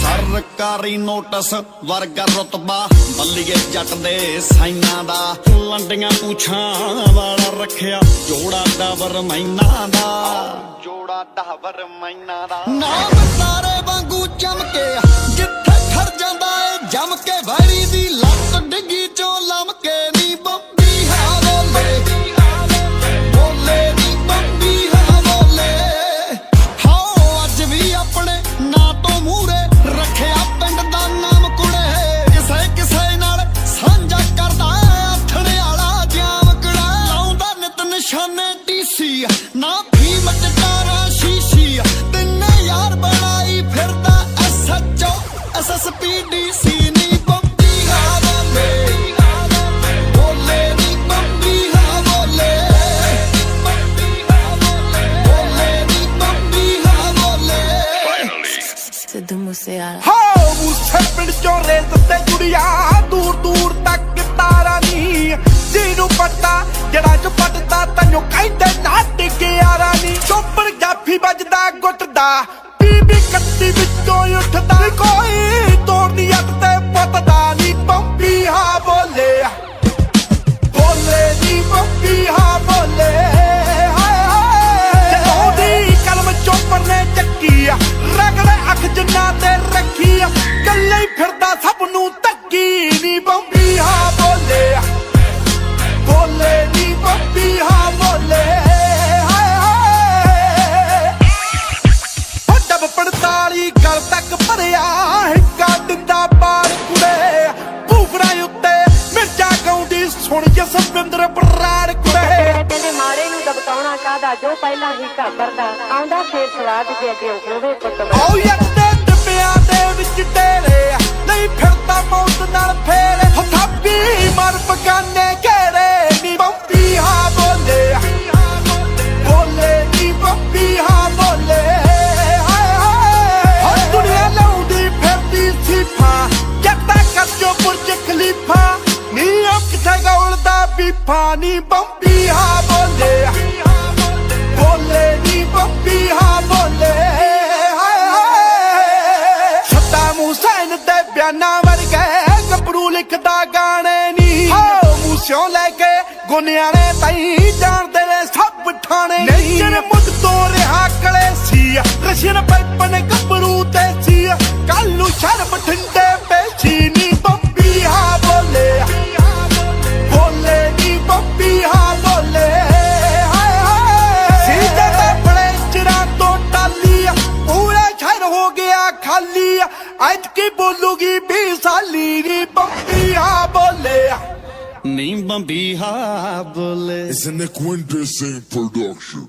Speaker 6: ਸਰਕਾਰੀ ਨੋਟਿਸ ਵਰਗਾ ਰੁਤਬਾ ਬੱਲੀਏ ਜੱਟ ਦੇ ਸਾਈਨਾਂ ਦਾ ਲੰਡੀਆਂ ਪੂਛਾਂ ਵਾਲਾ ਰੱਖਿਆ ਜੋੜਾ ਡਾਬਰ ਮੈਨਾ ਦਾ ਜੋੜਾ ਡਾਬਰ ਮੈਨਾ ਦਾ ਨਾਮ ਤਾਰੇ ਵਾਂਗੂ ਚਮਕੇ ਜਿੱਥੇ ਖੜ ਜਾਂਦਾ ਏ ਜਮ ਕੇ ਵੈਰੀ ਦੀ ਲੱਤ ਡਿੱਗੀ ਚੋਂ ਲਮਕੇ ਨੀ ਬੰਬੀ ਹਾ ਬੋਲੇ ਬੋਲੇ ਨੀ ਬੰਬੀ ਹਾ ਬੋਲੇ ਹਾਓ ਅੱਜ ਵੀ ਆਪਣੇ ਨਾਂ ਤੋਂ ਮੂਹਰੇ ਰੱਖਿਆ ਪਿੰਡ ਦਾ ਨਾਮ ਕੁੜੇ ਕਿਸੇ ਕਿਸੇ ਨਾਲ ਸਾਂਝਾ ਕਰਦਾ ਆਥਣੇ ਵਾਲਾ ਜਾਮ ਕੁੜਾ ਲਾਉਂਦਾ ਨਿਤ ਨਿਸ਼ਾਨੇ ਟੀਸੀ ਨਾ ਫੀਮ ਚਟਾਰਾ ਸ਼ੀਸ਼ੀ ਤਿੰਨੇ ਯਾਰ ਬਣਾਈ ਫਿਰਦਾ SHO SSP DC ਨੀ ਬੰਬੀ ਹਾ ਬੋਲੇ ਬੋਲੇ ਨੀ ਬੰਬੀ ਹਾ ਬੋਲੇ ਬੋਲੇ ਨੀ ਬੰਬੀ ਹਾ ਬੋਲੇ
Speaker 5: ਸਿੱਧੂ ਮੂਸੇਵਾਲਾ
Speaker 2: ਹੋ ਮੂਸੇ ਪਿੰਡ ਚੋਂ ਰੇਤ ਤੇ ਜੁੜੀਆਂ ਦੂਰ ਦੂਰ ਤੱਕ ਤਾਰਾ ਨੀ ਜਿਹਨੂੰ ਪਤਾ ਜਿਹੜਾ ਚ ਪੱਟਦਾ ਤੈਨੂੰ ਕਹਿੰਦੇ ਨਾ ਟਿਕਿਆਰਾ ਨੀ ਚੋਪੜ ਜਾਫੀ ਵੱਜਦਾ ਗੁੱਟਦਾ ਬੀਬੀ ਕੱਤੀ ਵਿੱਚੋਂ ਉੱਠਦਾ ਕੋਈ ਤੋੜ ਨੀ ਅੱਤ ਤੇ ਪੱਤਦਾ ਨੀ ਬੰਬੀ ਹਾ ਬੋਲੇ ਬੋਲੇ ਨੀ ਬੰਬੀ ਹਾ ਬੋਲੇ ਹਾਏ ਹਾਏ ਜਦੋਂ ਦੀ ਕਲਮ ਚੋਪੜ ਨੇ ਚੱਕੀ ਰਗੜੇ ਅੱਖ ਜਿੰਨਾ ਤੇ ਰੱਖੀ ਗੱਲੇ ਫਿਰਦਾ ਸਭ ਨੂੰ ਧੱਕੀ ਨੀ ਬੰਬੀ ਹਾ ਬੋਲੇ ਬੋਲੇ ਨੀ ਬੰਬੀ ਹਾ ਬੋਲੇ ਹਾਏ ਹਾਏ ਹੋ ਡੱਬ 45 ਗਲ ਤੱਕ ਭਰਿਆ ਹਿੱਕਾ ਦਿੰਦਾ ਬਾਲ ਕੁੜੇ ਭੂਖਰਾਂ ਉੱਤੇ ਮਿਰਚਾ ਗਾਉਂਦੀ ਸੁਣ ਜਸਵਿੰਦਰ ਬਰਾੜ ਕੁੜੇ
Speaker 10: ਕਹਿੰਦੇ ਮਾਰੇ ਨੂੰ ਦਬਕਾਉਣਾ ਕਾਹਦਾ ਜੋ ਪਹਿਲਾਂ ਹੀ ਘਾਬਰਦਾ ਆਉਂਦਾ ਫੇਰ ਸਵਾਦ ਜੇ ਅੱਗੇ ਹੋਵੇ ਪੁੱਤ
Speaker 2: ਓ ਯੱਟ ਦੇ ਡੱਬਿਆਂ ਦੇ ਵਿੱਚ ਡੇਰੇ ਨਹੀਂ ਫਿਰਦਾ ਮੌਤ ਨਾਲ ਫੇਰੇ ਹੱਥਾਂ ਮਰ ਬਗਾਨੇ ਘੇਰੇ ਨੀ ਬੰਬੀ ਹਾ ਬੋਲੇ ਬੋਲੇ ਨੀ ਬੰਬੀ ਹਾ ਬੋਲੇ ਹਾਏ फानी बम्बी हाँ बोले बोले नी बम्बी हाँ बोले सद्दाम हुसैन दे बयाना वर्गे गबरू लिखदा गाने नी मूसियों लेके गुनिया ने तई जान दे सब ठाणे नेचर मुझ तो रिहा कले सी रशियन पैपन गबरू ते सी कालू शर बठिंडे पेशी नी बम्बी हाँ बोले बोले नी बम्बी हाँ बोले सीधे ते बड़े चिरा तो टाली पूरा शहर हो गया खाली आज की बोलूगी 20 साली नी बम्बी हाँ बोले
Speaker 7: नी बम्बी हाँ बोले
Speaker 1: It's an Equinde Sing production.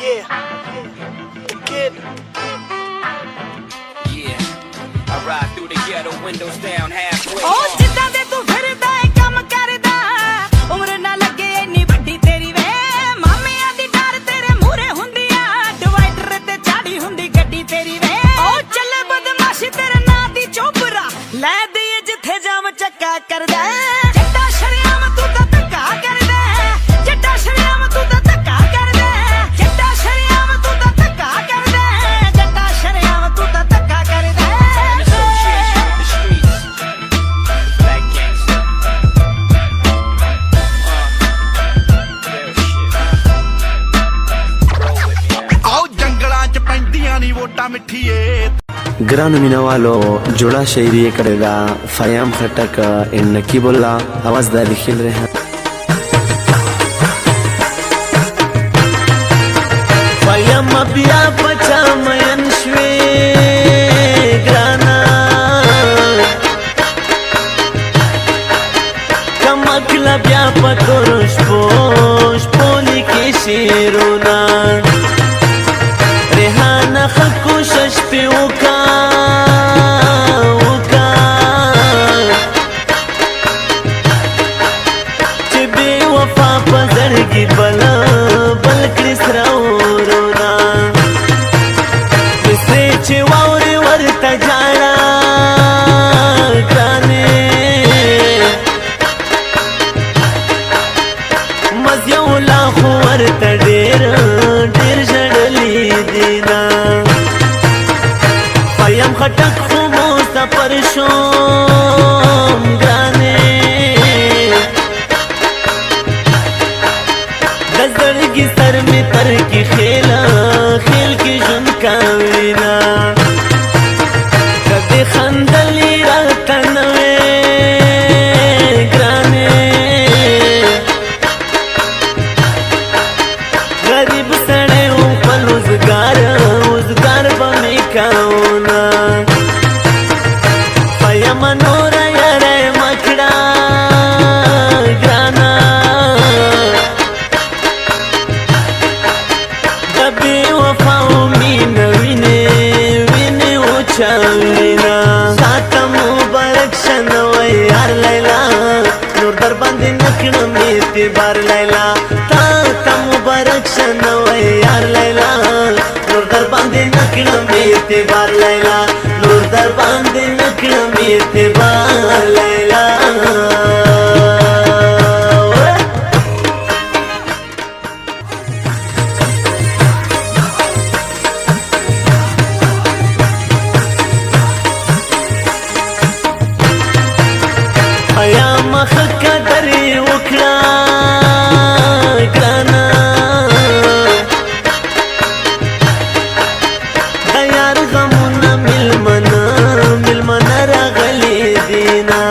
Speaker 4: Yeah, the kid. Yeah, I ride through the ghetto, windows down halfway.
Speaker 5: ਓ ਜਿੱਦਾਂ ਦੇ ਤੂੰ ਫਿਰਦਾ ਏ ਕੰਮ ਕਰਦਾ ਉਮਰ ਨਾ ਲੱਗੇ ਇੰਨੀ ਵੱਡੀ ਤੇਰੀ ਵੇ ਮਾਮਿਆਂ ਦੀ ਡਰ ਤੇਰੇ ਮੂਹਰੇ ਹੁੰਦੀ ਆ ਡਿਵਾਈਡਰ ਤੇ ਚਾੜੀ ਹੁੰਦੀ ਗੱਡੀ ਤੇਰੀ ਵੇ ਓ ਚੱਲੇ ਬਦਮਾਸ਼ੀ ਤੇਰੇ ਨਾਂ ਦੀ ਚੋਬਰਾ ਲੈ ਦੇ ਜਿੱਥੇ ਜਾਮ ਚੱਕਾ ਕਰਦਾ ਜੱਟਾ ਸ਼ਰਿਆਮ ਤੂੰ ਤਾਂ ਧੱਕਾ ਕਰਦਾ ਜੱਟਾ ਸ਼ਰਿਆਮ ਤੂੰ ਤਾਂ ਧੱਕਾ ਕਰਦਾ ਜੱਟਾ ਸ਼ਰਿਆਮ ਤੂੰ ਤਾਂ ਧੱਕਾ ਕਰਦਾ ਜੱਟਾ ਸ਼ਰਿਆਮ ਤੂੰ ਤਾਂ ਧੱਕਾ ਕਰਦਾ
Speaker 4: Association with the streets, black gangster. Real shit. Roll with me now.
Speaker 2: आओ जंगलां च पैंदियां नी वोटां मिठिए
Speaker 11: ګرانو مینوالو جوړه شاعري یې کړې ده فیام خټک ان نقیب الله आवाज د لیکل رہا فیام بیا پچا مین شوي ګرانا کمکلا بیا پتورش پوش پولی کې شیرونا ریحانه خکوشش پی وکا وکا چه بی وفا پزرگی بلا بل کرس راورونا بسری چه واوری ورطا جانا گرانے مزیو لاخو ورطا دیر دیر جڑلی دینا فیم خټک خو مو سفر شوم ګرانې د زړګي سر مې تر کې خیلا خیل کې ژوند کاوینا کدې خندلې راته نوې ګرانې غریب سړی و په روزګار به مې کاونا فیم نور یاره مکړه ګرانا د بې وفاو مینه وینې وچاوینا ساته مبارک شه نوی یار لیلا نور در باندې نه کړم اعتبار لیلا تا ته مبارک شه نوی یار لیلا نور در باندې نه کړم اعتبار لیلا نور در باندې نه کړم اعتبار لیلا ایا مخ قدر وکړه ګرانا د یار غمونه ملمنه راغلي دینا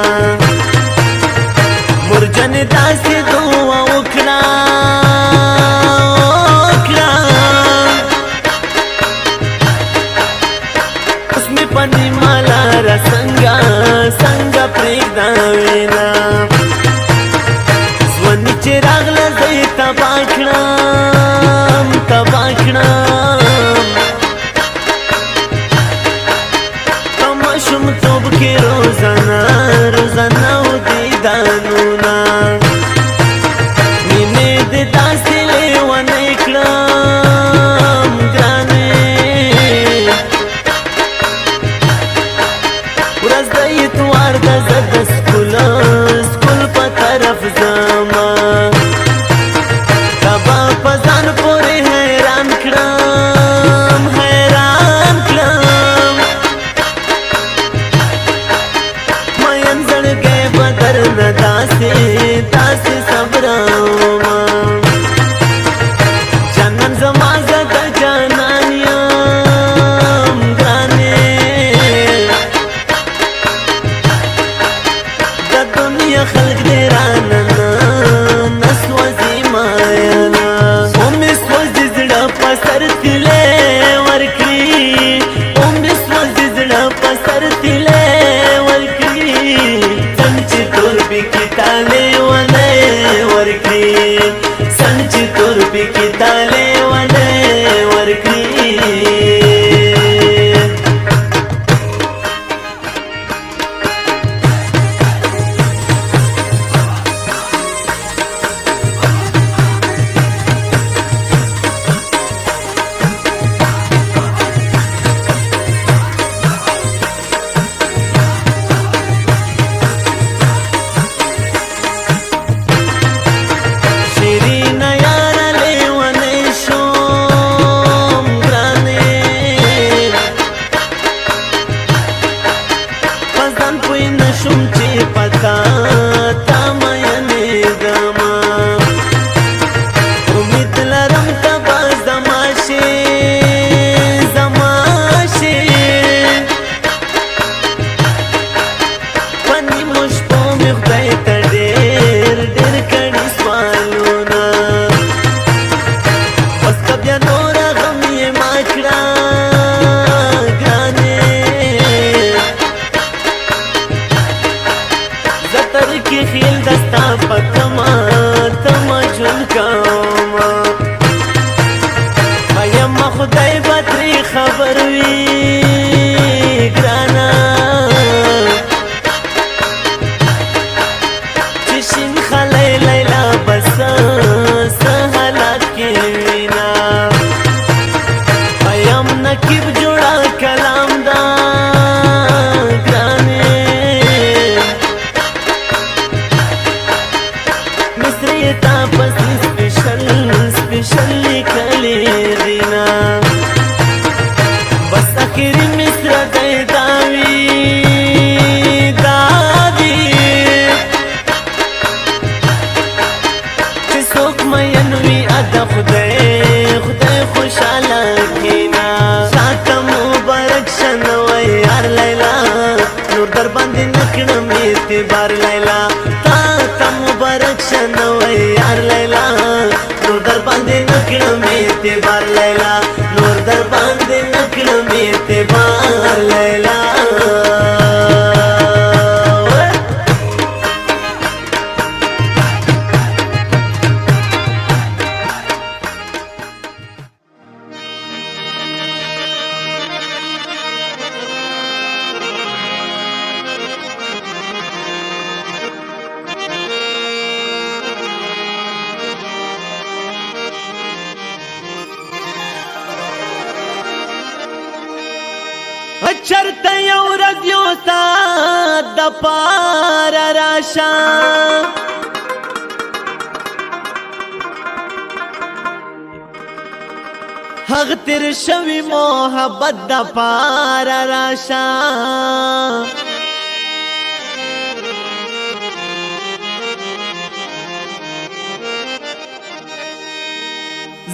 Speaker 11: مرجن داسې دعا وکړه اوس مې پنې مالا را څنګه پرېږده وینا ځواني چې راغله زه یې تبا کړم په ماشومتوب کې روزانه و دیدانونه مینې دې داسې لیونی کړم ګرانې ورځ د اتوار د زه د سکول په طرف ځمه تا به په ځان پورې حیران کړم مین زړګی به درنه داسې صبرومه جانان زما زه د جانان یم ګرانې د دنیا خلق دې رانه نه سوځي مایله ومې سوځي زړه په سر تیلې ورکړي ومې سوځي زړه په سر تیلې ورکړي څنګ چې تور پکې تالې ونه ورکړي څنګ چې تور پکې تالې ونه ورکړي خیل دستا پتما تما جون کاما ایم خدای بطری خبر وی گرانا چشین خلی لیلا بسا سحالات کی وینا ایم نکیب جوڑا کلام دا سپیشل کلی دینا بس اخیری مصر دی داوی چه سوک مینوی ادا خدای خوشحالا کینا شاعتا مبارک شنوی یار لیلا نور در باندې نکړم اعتبار لیلا تا مبارک شنوی یار لیلا نور در باندې نکړم اعتبار لیلا نور در باندې نکړم اعتبار لیلا چرته یو ورځ یو ساعت د پاره راشه هغه تیر شوی محبت د پاره راشه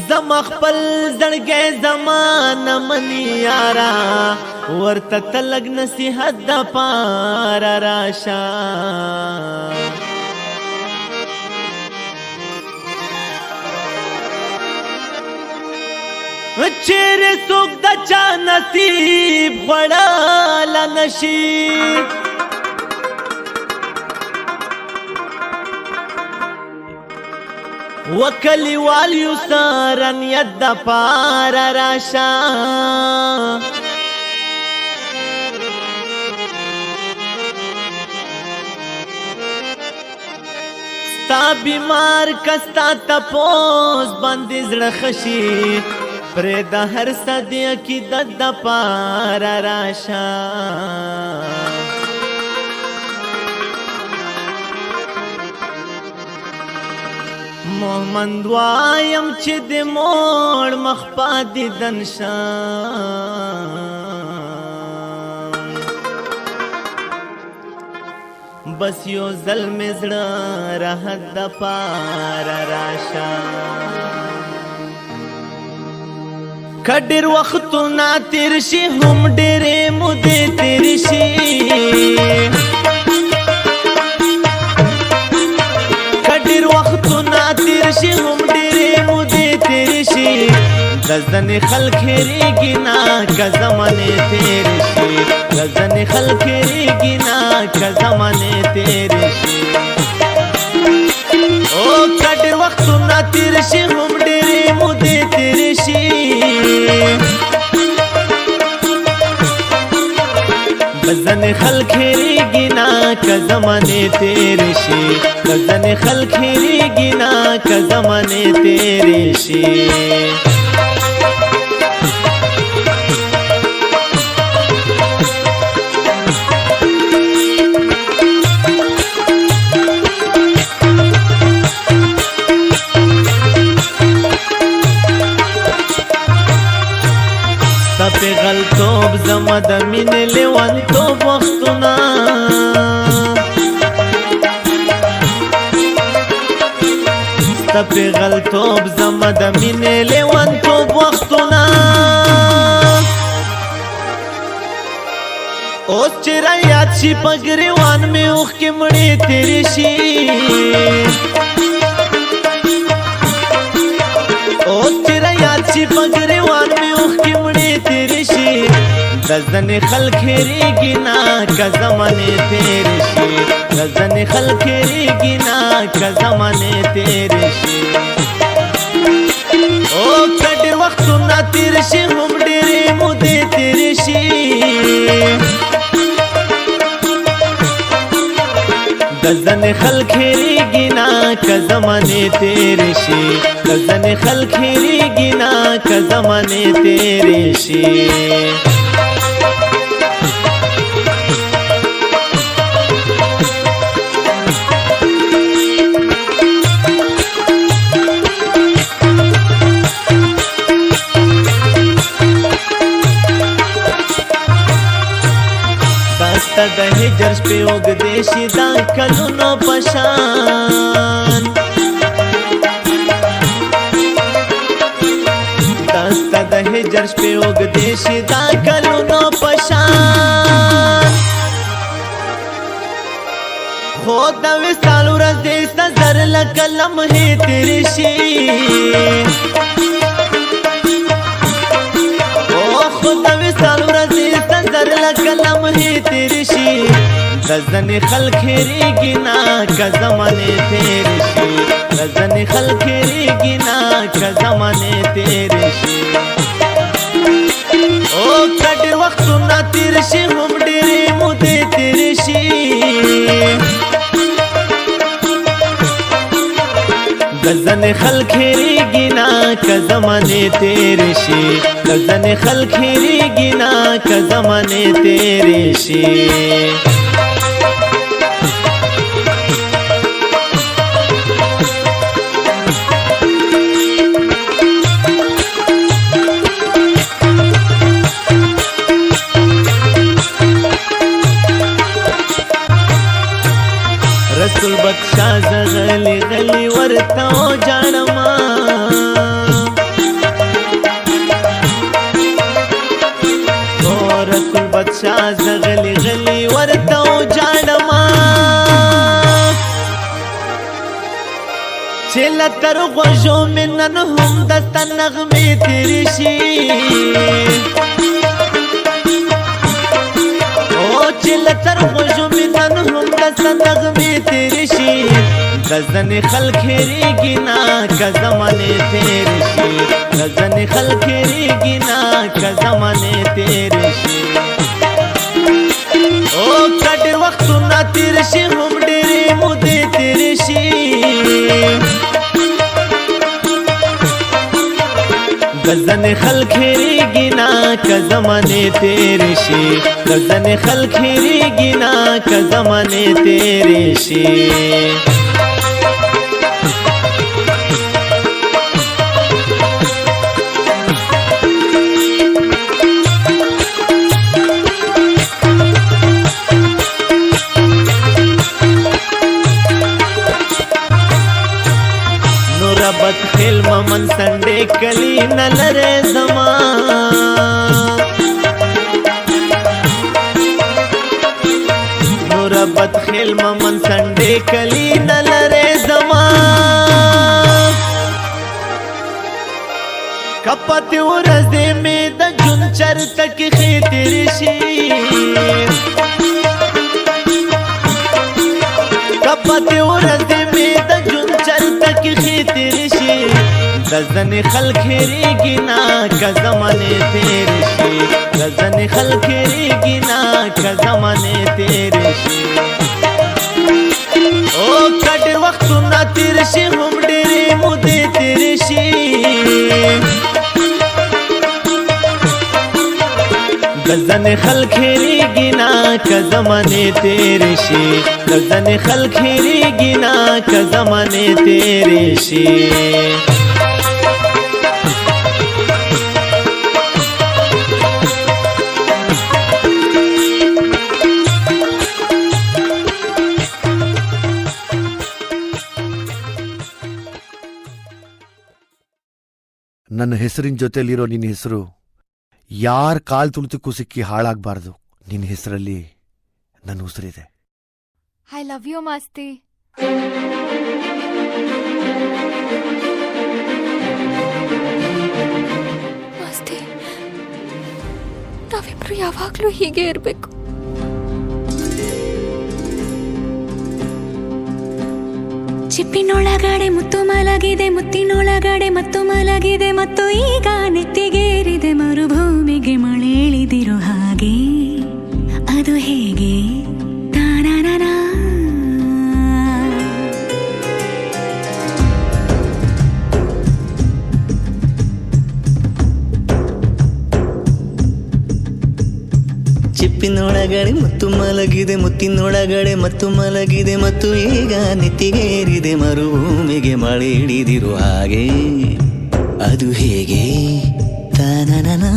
Speaker 11: زما خپل زړګی زمانه منی یارا ورته تلګ نصیحت د پاره راشه چیرې څوک د چا نصیب خوړلی نشي وکلیوال یو سره نیت د پاره راشه ستا بیمار کستا تپوس باندې زړه خشي پرې د هر څه د عقیدت د پاره راشه محمد وایم چې د موړ مخ پاتې دنشان بس یو ځل مې زړه راحت د پاره راشه که ډېر وختونه تېر شي هم ډېرې مودې تېرې شي وختونه تیر شي هم ډېرې مودې تېرې شي د ځنې خلک هېرېږي نه که زمانې تېرې شي د ځنې خلک هېرېږي نه که زمانې تېرې شي او که ډېر وختونه تیر شي هم ډېرې مودې تېرې شي ځنې خلک هېرېږي نه که زمانې تېرې شي ځنې خلک هېرېږي نه که زمانې تېرې شي پیغلتوب زما د مینې لیونتوب وختونه ستا پیغلتوب زما د مینې لیونتوب وختونه اوس چې رایاد شي په ګریوان مې اوښکې مړې تېرې شي اوس چې رایاد شي په ګریوان مې اوښکې مړې تېرې شي د ځنې خلک هېرېږي نه که زمانې تېرې شي د ځنې خلک هېرېږي نه که زمانې تېرې شي او که ډېر وختونه تېر شي هم ډېرې مودې تېرې شي د ځنې خلک هېرېږي نه که زمانې تېرې شي د ځنې خلک هېرېږي نه که زمانې تېرې شي داستا د هجر شپې اوږدې شي دا کلونو په شان داستا د هجر شپې اوږدې شي دا کلونو په شان خو د وصال ورځې ستا زر لکه لمحې تېرې شي خو د وصال ورځې ستا زر لکه لمحې تېرې شي د ځنې خلک هېرېږي نه که زمانې تېرې شي د ځنې خلک هېرېږي نه که زمانې تېرې شي او که ډېر وختونه تېر شي هم ډېرې مودې تېرې شي د ځنې خلک هېرېږي نه که زمانې تېرې شي د ځنې خلک هېرېږي نه که زمانې تېرې شي رسول بخشا زغلی غلی ورته وجاړما رسول بخشا زغلی غلی ورته وجاړما چې له تر غوږو مې نن هم دسته نغمې تېرې شي چې له تر غوږو مې نن هم دسته نغمې تېرې شي د ځنې خلک هېرېږي نه که زمانې تېرې شي د ځنې خلک هېرېږي نه که زمانې تېرې شي او که ډېر وختونه تېر شي هم ډېرې مودې تېرې شي د ځنې خلک هېرېږي نه که زمانې تېرې شي د ځنې خلک هېرېږي نه که زمانې تېرې شي मन संडे कली नलरे जमा मुरबत खेल मन संडे कली नलरे जमा कपति उरदे में द जुनचर तक खितरशी कपति उरदे में द जुनचर तक खितरशी गजन खल खेरी गिना का जमाने तेरे शी गजन खल खेरी गिना का जमाने तेरे शी ओ कट वक्त ना तेरे शी हम डेरे मुदे तेरे शी गजन खल खेरी गिना का जमाने तेरे शी गजन खल खेरी गिना का जमाने तेरे शी
Speaker 12: ನನ್ನ ಹೆಸರಿನ ಜೊತೆಲಿರೋ ನಿನ್ನ ಹೆಸರು ಯಾರ ಕಾಲ್ ತುಳಿತಕ್ಕೂ ಸಿಕ್ಕಿ ಹಾಳಾಗಬಾರ್ದು. ನಿನ್ನ ಹೆಸರಲ್ಲಿ ನನ್ನ ಉಸಿರಿದೆ.
Speaker 13: I love you Masti. Masti, ನಾವಿಬ್ರು ಯಾವಾಗ್ಲೂ ಹೀಗೆ ಇರಬೇಕು. ಚಿಪ್ಪಿನೊಳಗಡೆ ಮುತ್ತು ಮಲಗಿದೆ, ಮುತ್ತಿನೊಳಗಡೆ ಮತ್ತು ಮಲಗಿದೆ, ಮತ್ತು ಈಗ ನೆತ್ತಿಗೇರಿದೆ ಮರುಭೂಮಿಗೆ ಮಳೆ ಇಳಿದಿರೋ ಹಾಗೆ. ಅದು ಹೇಗೆ ತಾನಾನಾ
Speaker 11: ಚಿಪ್ಪಿನೊಳಗಡೆ ಮುತ್ತು ಮಲಗಿದೆ, ಮುತ್ತಿನೊಳಗಡೆ ಮತ್ತು ಮಲಗಿದೆ, ಮತ್ತು ಈಗ ನೆತ್ತಿಗೇರಿದೆ ಮರುಭೂಮಿಗೆ ಮಳೆ ಹಿಡಿದಿರೋ ಹಾಗೆ. ಅದು ಹೇಗೆ ತಾನನನಾ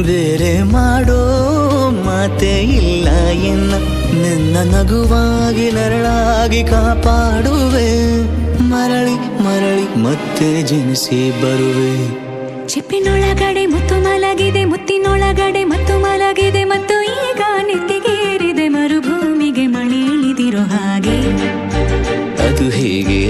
Speaker 11: ಬೇರೆ ಮಾಡೋ ಮಾತೆ ಇಲ್ಲ ಎನ್ನ. ನಿನ್ನ ನಗುವಾಗಿ ನರಳಾಗಿ ಕಾಪಾಡುವೆ, ಮರಳಿ ಮರಳಿ ಮತ್ತೆ ಜನಿಸಿ ಬರುವೆ.
Speaker 13: ಚಿಪ್ಪಿನೊಳಗಡೆ ಮುತ್ತು ಮಲಗಿದೆ, ಮುತ್ತಿನೊಳಗಡೆ ಮತ್ತು ಮಲಗಿದೆ, ಮತ್ತು ಈಗ ನೆತ್ತಿಗೇರಿದೆ ಮರುಭೂಮಿಗೆ ಮಳೆ ಇಳಿದಿರೋ ಹಾಗೆ.
Speaker 11: ಅದು ಹೇಗೆ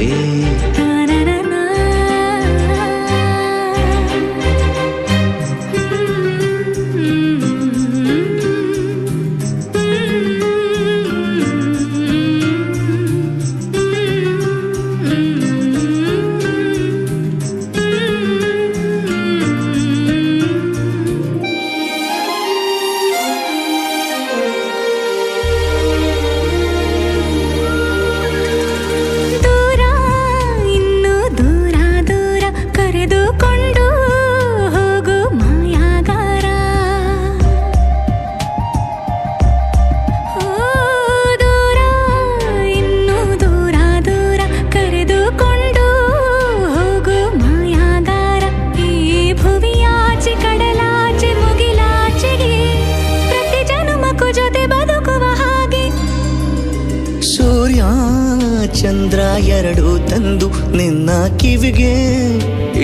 Speaker 11: ಚಂದ್ರ ಎರಡು ತಂದು ನಿನ್ನ ಕಿವಿಗೆ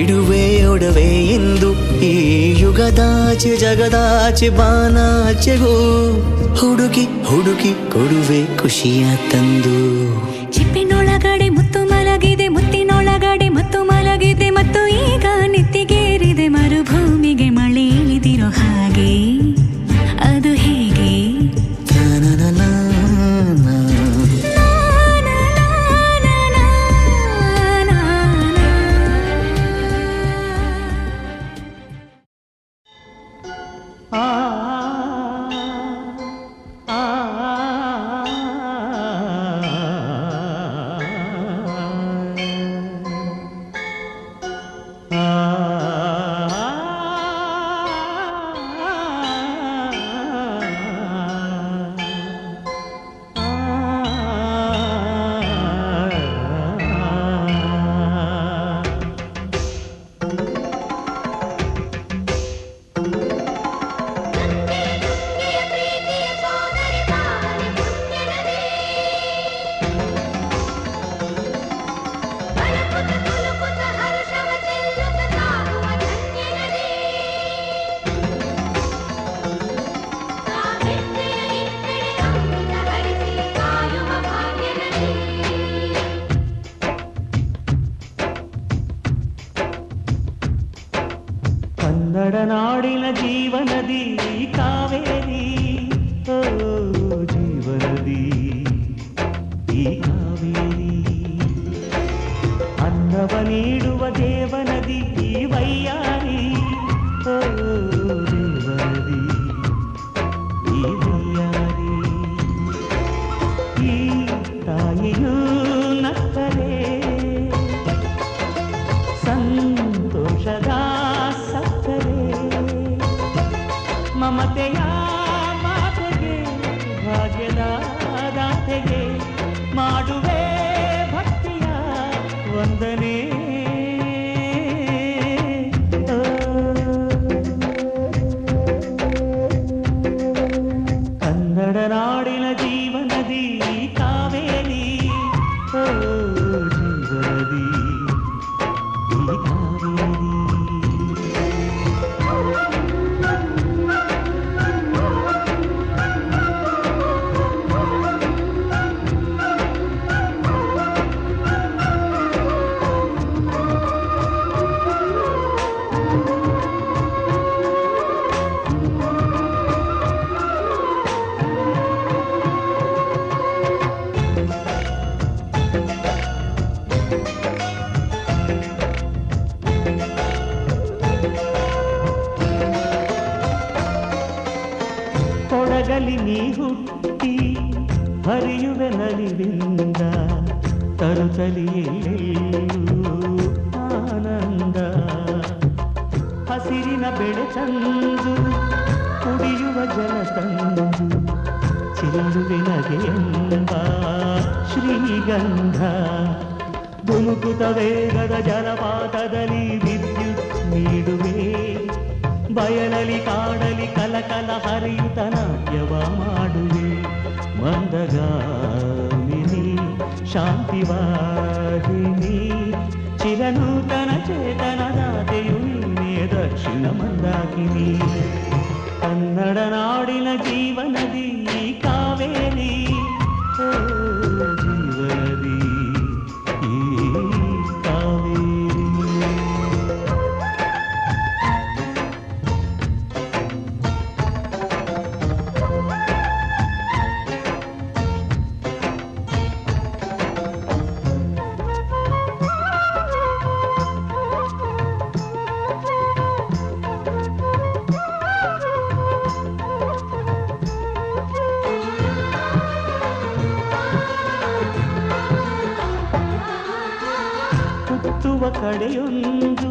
Speaker 11: ಇಡುವೆ ಒಡವೆ ಎಂದು ಈ ಯುಗದಾಚೆ ಜಗದಾಚೆ ಬಾನಾಚೆಗೂ ಹುಡುಕಿ ಹುಡುಕಿ ಕೊಡುವೆ ಖುಷಿಯ ತಂದು.
Speaker 13: ಚಿಪ್ಪಿನೊಳಗಡೆ ಮುತ್ತು ಮಲಗಿದೆ, ಮುತ್ತಿನೊಳಗಡೆ ಮತ್ತು ಮಲಗಿದೆ, ಮತ್ತು ಈಗ ನೆತ್ತಿಗೇರಿದೆ ಮರುಭೂಮಿಗೆ ಮಳೆ ಇಳಿದಿರೋ ಹಾಗೆ. ಅದು ಹೇಗೆ?
Speaker 11: ಕನ್ನಡ ನಾಡಿನ ಜೀವನದಿ ಕಾವೇರಿ, ಓ ಜೀವನದಿ ಈ ಕಾವೇರಿ. ಅನ್ನವ ನೀಡುವ ದೇವನದಿ ಈ ವೈಯಾರಿ, ಓ ದೇವನದಿ ಈ ವೈಯಾರಿ. ಈ ತಾಯಿಯೂ ನಕ್ಕರೆ ಸಂತೋಷದ ಮಮತೆಯ ಮಾತೆಗೆ ಭಾಗ್ಯದ ದಾತೆಗೆ ಮಾಡುವೆ ಭಕ್ತಿಯ ವಂದನೆ. ಕನ್ನಡ ನಾಡಿನ ಜೀವನದಿ ಕಾವೇರಿ, ಓ ಜೀವನದಿ ಈ ಕಾವೇರಿ. ಕೊಡಗಲಿ ನೀ ಹುಟ್ಟಿ ಹರಿಯುವೆ ನಲಿವಿಂದ, ತರುತ್ತಲಿಯೆಲ್ಲೂ ಆನಂದ. ಹಸಿರಿನ ಬೆಳೆ ತಂದು ಕುಡಿಯುವ ಜಲ ತಂದು ಚೆಲ್ಲುವೆ ನಗೆಯೆಂಬ ಶ್ರೀಗಂಧ. ಧುಮುಕುತ ವೇಗದ ಜಲಪಾತದಲ್ಲಿ ವಿದ್ಯುತ್ ನೀಡುವೆ, ಬಯಲಲಿ ಕಾಡಲಿ ಕಲಕಲ ಹರಿಯುತ್ತ ನಾಟ್ಯವ ಮಾಡುವೆ. ಮಂದಗಾಮಿನಿ ಶಾಂತಿವಾಹಿನಿ ಚಿರನೂತನ ಚೇತನದಾತೆಯು ನೀನೇ ದಕ್ಷಿಣ ಮಂದಾಕಿನಿ. ಕನ್ನಡ ನಾಡಿನ ಜೀವನದಿ ಕಾವೇರಿ, ಓ ಜೀವನದಿ ಈ ಕಾವೇರಿ. ಹುಟ್ಟುವ ಕಡೆಯೊಂದು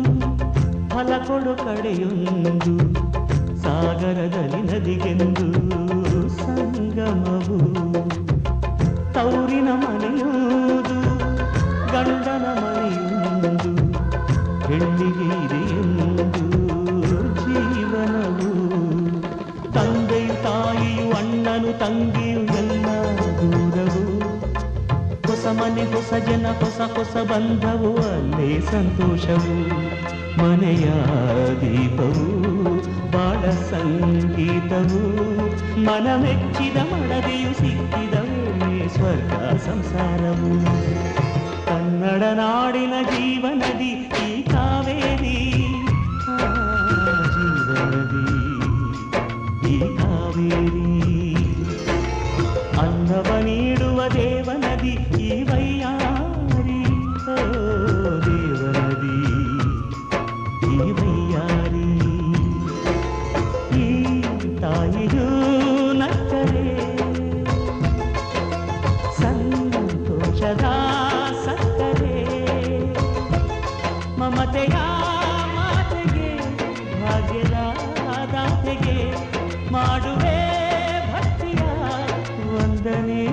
Speaker 11: ಫಲ ಕೊಡು ಕಡೆಯೊಂದು, ಸಾಗರದಲ್ಲಿ ನದಿಗೆಂದು ಸಂಗಮವು. ತೌರಿನ ಮನೆಯುವುದು ಗಂಡನ ಮನೆಯೊಂದು, ಹೆಣ್ಣಿಗೆ ಇದೆಯೆಂದು ಜೀವನವು. ತಂದೆಯು ತಾಯಿಯು ಅಣ್ಣನು ತಂಗಿಯು ಎಲ್ಲ ದೂರವು. ಹೊಸ ಮನೆ ಹೊಸ ಜನ ಹೊಸ ಹೊಸ ಬಂಧವು ಅಲ್ಲೇ ಸಂತೋಷವು ಮನೆಯ ದೀಪವು ಬಾಳ ಸಂಗೀತವು ಮನ ಮೆಚ್ಚಿದ ಮಡದಿಯು ಸಿಕ್ಕಿದವೇ ಸ್ವರ್ಗ ಸಂಸಾರವು ಕನ್ನಡ ನಾಡಿನ ಜೀವನದಿ ಈ ಕಾವೇರಿ ಜೀವನದಿ ಈ ಕಾವೇರಿ ಅನ್ನವ ನೀಡುವ ದೇವನದಿ ಈ ವೈಯಾರಿ ದೇವನದಿ ಈ ವೈಯಾರಿ ಈ ತಾಯಿಯೂ ನಕ್ಕರೆ ಸಂತೋಷದ ಸಕ್ಕರೆ ಮಮತೆಯ ಮಾತೆಗೆ ಭಾಗ್ಯದ ದಾತೆಗೆ ಮಾಡುವೆ ಭಕ್ತಿಯ ವಂದನೆ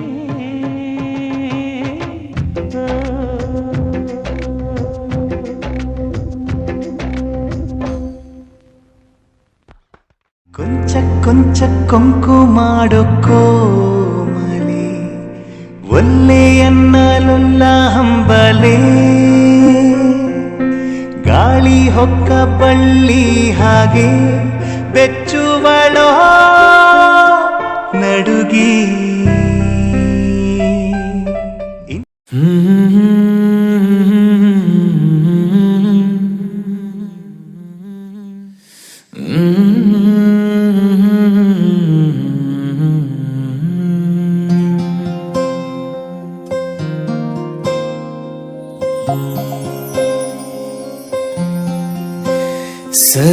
Speaker 11: ಕೊಂಚ ಕೊಂಚ ಕೊಂಕು ಮಾಡೋ ಕೋಮಲೆ ಒಲ್ಲೆಯನ್ನಲುಲ್ಲ ಹಂಬಲೆ ಗಾಳಿ ಹೊಕ್ಕ ಬಳ್ಳಿ ಹಾಗೆ ಬೆಚ್ಚುವಳೋ ನಡುಗಿ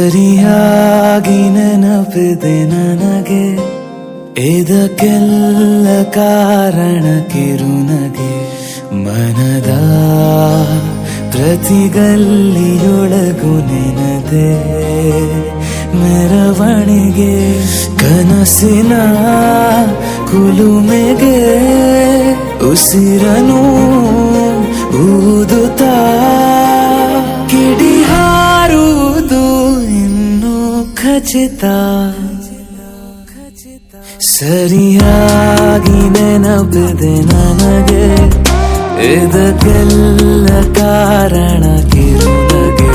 Speaker 11: ಸರಿಯಾಗಿ ನೆನಪಿದೆ ನನಗೆ ಇದಕ್ಕೆಲ್ಲ ಕಾರಣ ಕಿರುನಗೆ ಮನದ ಪ್ರತಿಗಲ್ಲಿಯೊಳಗು ನೆನದೆ ಮೆರವಣಿಗೆ ಕನಸಿನ ಕುಲುಮೆಗೆ ಉಸಿರನು ಊದುತ್ತಾ ಕಿಡಿ ಹಾರುವುದು ಇನ್ನು ಖಚಿತ ಸರಿಯಾಗಿ ನೆನಪಿದೆ ನನಗೆ ಇದಕ್ಕೆಲ್ಲ ಕಾರಣ ಕಿರುನಗೆ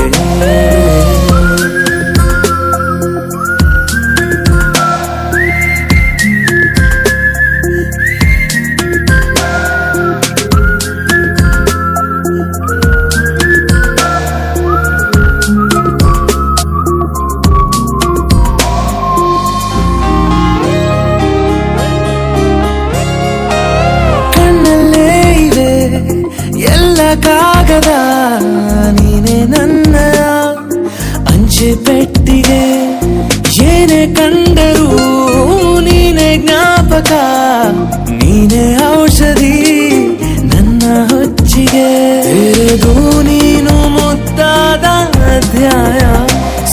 Speaker 11: ಕಾಗದ ನೀನೆ ನನ್ನ ಅಂಚೆ ಪೆಟ್ಟಿಗೆ ಏನೇ ಕಂಡರೂ ನೀನೆ ಜ್ಞಾಪಕ ನೀನೆ ಔಷಧಿ ನನ್ನ ಹೊಚ್ಚಿಗೆ ತೆರೆದು ನೀನು ಮುದ್ದಾದ ಅಧ್ಯಾಯ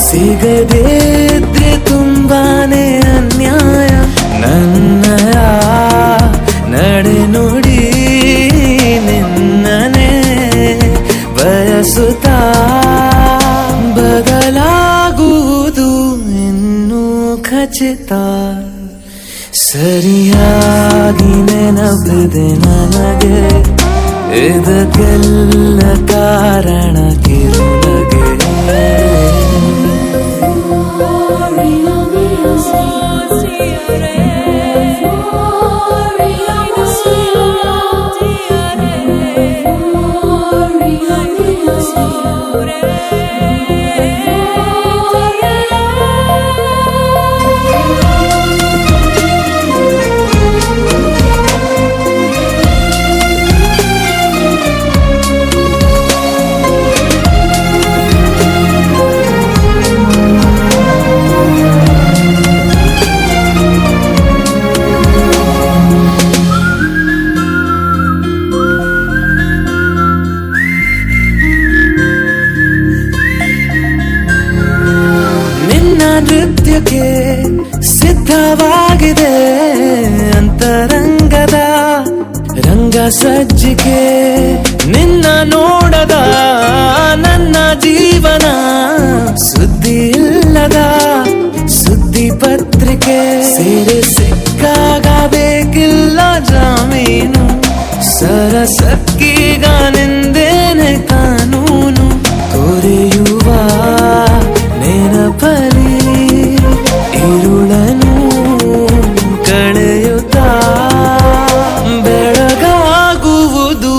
Speaker 11: ಸಿಗದೇ ಇದ್ರೆ ತುಂಬಾನೇ ಅನ್ಯಾಯ ನನ್ನಯ ನಡೆ ನುಡಿ ನಿನ್ನನೆ ಬಯಸುತ್ತಾ ಬದಲಾಗುವುದು ಇನ್ನೂ ಖಚಿತ ಸರಿಯಾಗಿ ನೆನಪಿದೆ ನನಗೆ ಇದಕ್ಕೆಲ್ಲ ಕಾರಣ ಕಿರುನಗೆ ನೃತ್ಯಕ್ಕೆ ಸಿದ್ಧವಾಗಿದೆ ಅಂತರಂಗದ ರಂಗ ಸಜ್ಜಿಕೆ ನಿನ್ನ ನೋಡದ ನನ್ನ ಜೀವನ ಸುದ್ದಿ ಇಲ್ಲದ ಸುದ್ದಿ ಪತ್ರಿಕೆ ಸೇರಿ ಸಿಕ್ಕಾಗ ಬೇಕಿಲ್ಲ ಜಾಮೀನು ಸರಸಕ್ಕೀಗ ನಿಂದೇನೆ ಕಾನೂನು ತೊರೆಯುವ ನೆನಪಲಿ ಇರುಳನು ಕಳೆಯುತ್ತಾ ಬೆಳಗಾಗುವುದು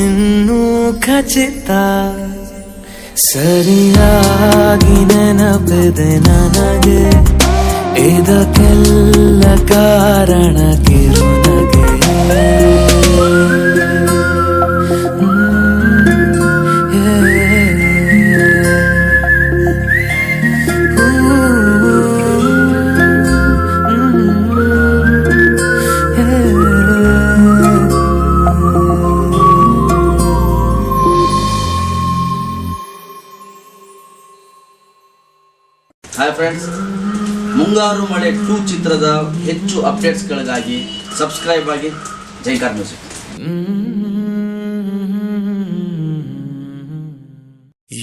Speaker 11: ಇನ್ನೂ ಖಚಿತ ಸರಿಯಾಗಿ ನೆನಪಿದೆ ನನಗೆ ಇದಕ್ಕೆಲ್ಲ ಕಾರಣ ಕಿರುನಗೆ
Speaker 14: ಹಾಯ್ ಫ್ರೆಂಡ್ಸ್, ಮುಂಗಾರು ಮಳೆ 2 ಚಿತ್ರದ ಹೆಚ್ಚು ಅಪ್ಡೇಟ್ಸ್ಗಳಿಗಾಗಿ ಸಬ್ಸ್ಕ್ರೈಬ್ ಆಗಿ ಜೈಕಾರ್ ಮ್ಯೂಸಿಕ್.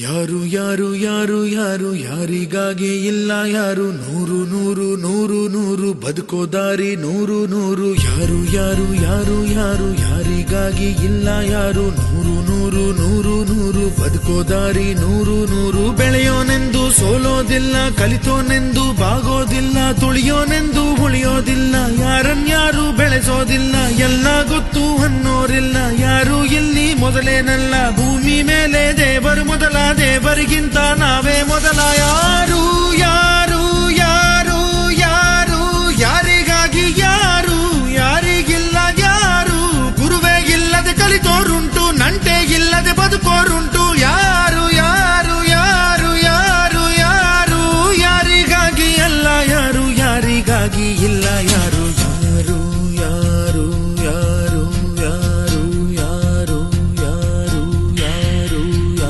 Speaker 7: ಯಾರು ಯಾರು ಯಾರು ಯಾರು ಯಾರಿಗಾಗಿ ಇಲ್ಲ ಯಾರು ನೂರು ನೂರು ನೂರು ನೂರು ಬದುಕೋ ದಾರಿ ನೂರು ನೂರು ಯಾರು ಯಾರು ಯಾರು ಯಾರು ಯಾರಿಗಾಗಿ ಇಲ್ಲ ಯಾರು ನೂರು ನೂರು ನೂರು ನೂರು ಬದುಕೋ ದಾರಿ ನೂರು ನೂರು ಬೆಳೆಯೋನೆಂದು ಸೋಲೋದಿಲ್ಲ ಕಲಿತೋನೆಂದು ಬಾಗೋದಿಲ್ಲ ತುಳಿಯೋನೆಂದು ಉಳಿಯೋದಿಲ್ಲ ಯಾರನ್ಯಾರು ಬೆಳೆಸೋದಿಲ್ಲ ಎಲ್ಲ ಗೊತ್ತು ಅನ್ನೋರಿಲ್ಲ ಯಾರು ಇಲ್ಲಿ ಮೊದಲೇನಲ್ಲ ಭೂಮಿ ಮೇಲೆ ದೇವರು ಮೊದಲ ದೇವರಿಗಿಂತ ನಾವೇ ಮೊದಲ ಯಾರು ಯಾರು ಯಾರು ಯಾರು ಯಾರಿಗಾಗಿ ಯಾರು ಯಾರಿಗಿಲ್ಲ ಯಾರು ಗುರುವೇ ಇಲ್ಲದೆ ಕಲಿತೋರುಂಟು ನಂಟೆ ಇಲ್ಲದೆ ಬದುಕೋರುಂಟು ಯಾರು ಯಾರು ಯಾರು ಯಾರು ಯಾರು ಯಾರಿಗಾಗಿ ಅಲ್ಲ ಯಾರು ಯಾರಿಗಾಗಿ ಇಲ್ಲ ಯಾರು ಯಾರು ಯಾರು ಯಾರು ಯಾರು ಯಾರು ಯಾರು ಯಾರು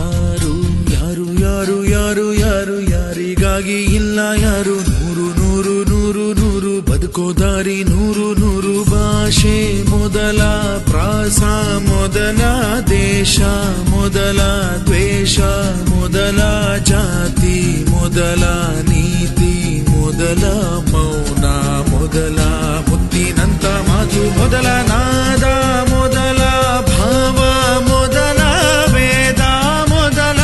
Speaker 7: ಯಾರು ಯಾರು ಯಾರು ಯಾರು ಯಾರಿಗಾಗಿ ಇಲ್ಲ ಯಾರು ನೂರು ನೂರು ನೂರು ನೂರು ಬದುಕೋ ದಾರಿ ನೂರು ನೂರು ಭಾಷೆ ಮೊದಲ ಪ್ರಾಸ ಮೊದಲ ದೇಶ ಮೊದಲ ದ್ವೇಷ ಮೊದಲ ಜಾತಿ ಮೊದಲ ನೀತಿ ಮೊದಲ ಮೌನ ಮೊದಲ ಮುತ್ತಿನಂತ ಮಾತು ಮೊದಲ ನಾದ ಮೊದಲ ಭಾವ ಮೊದಲ ವೇದ ಮೊದಲ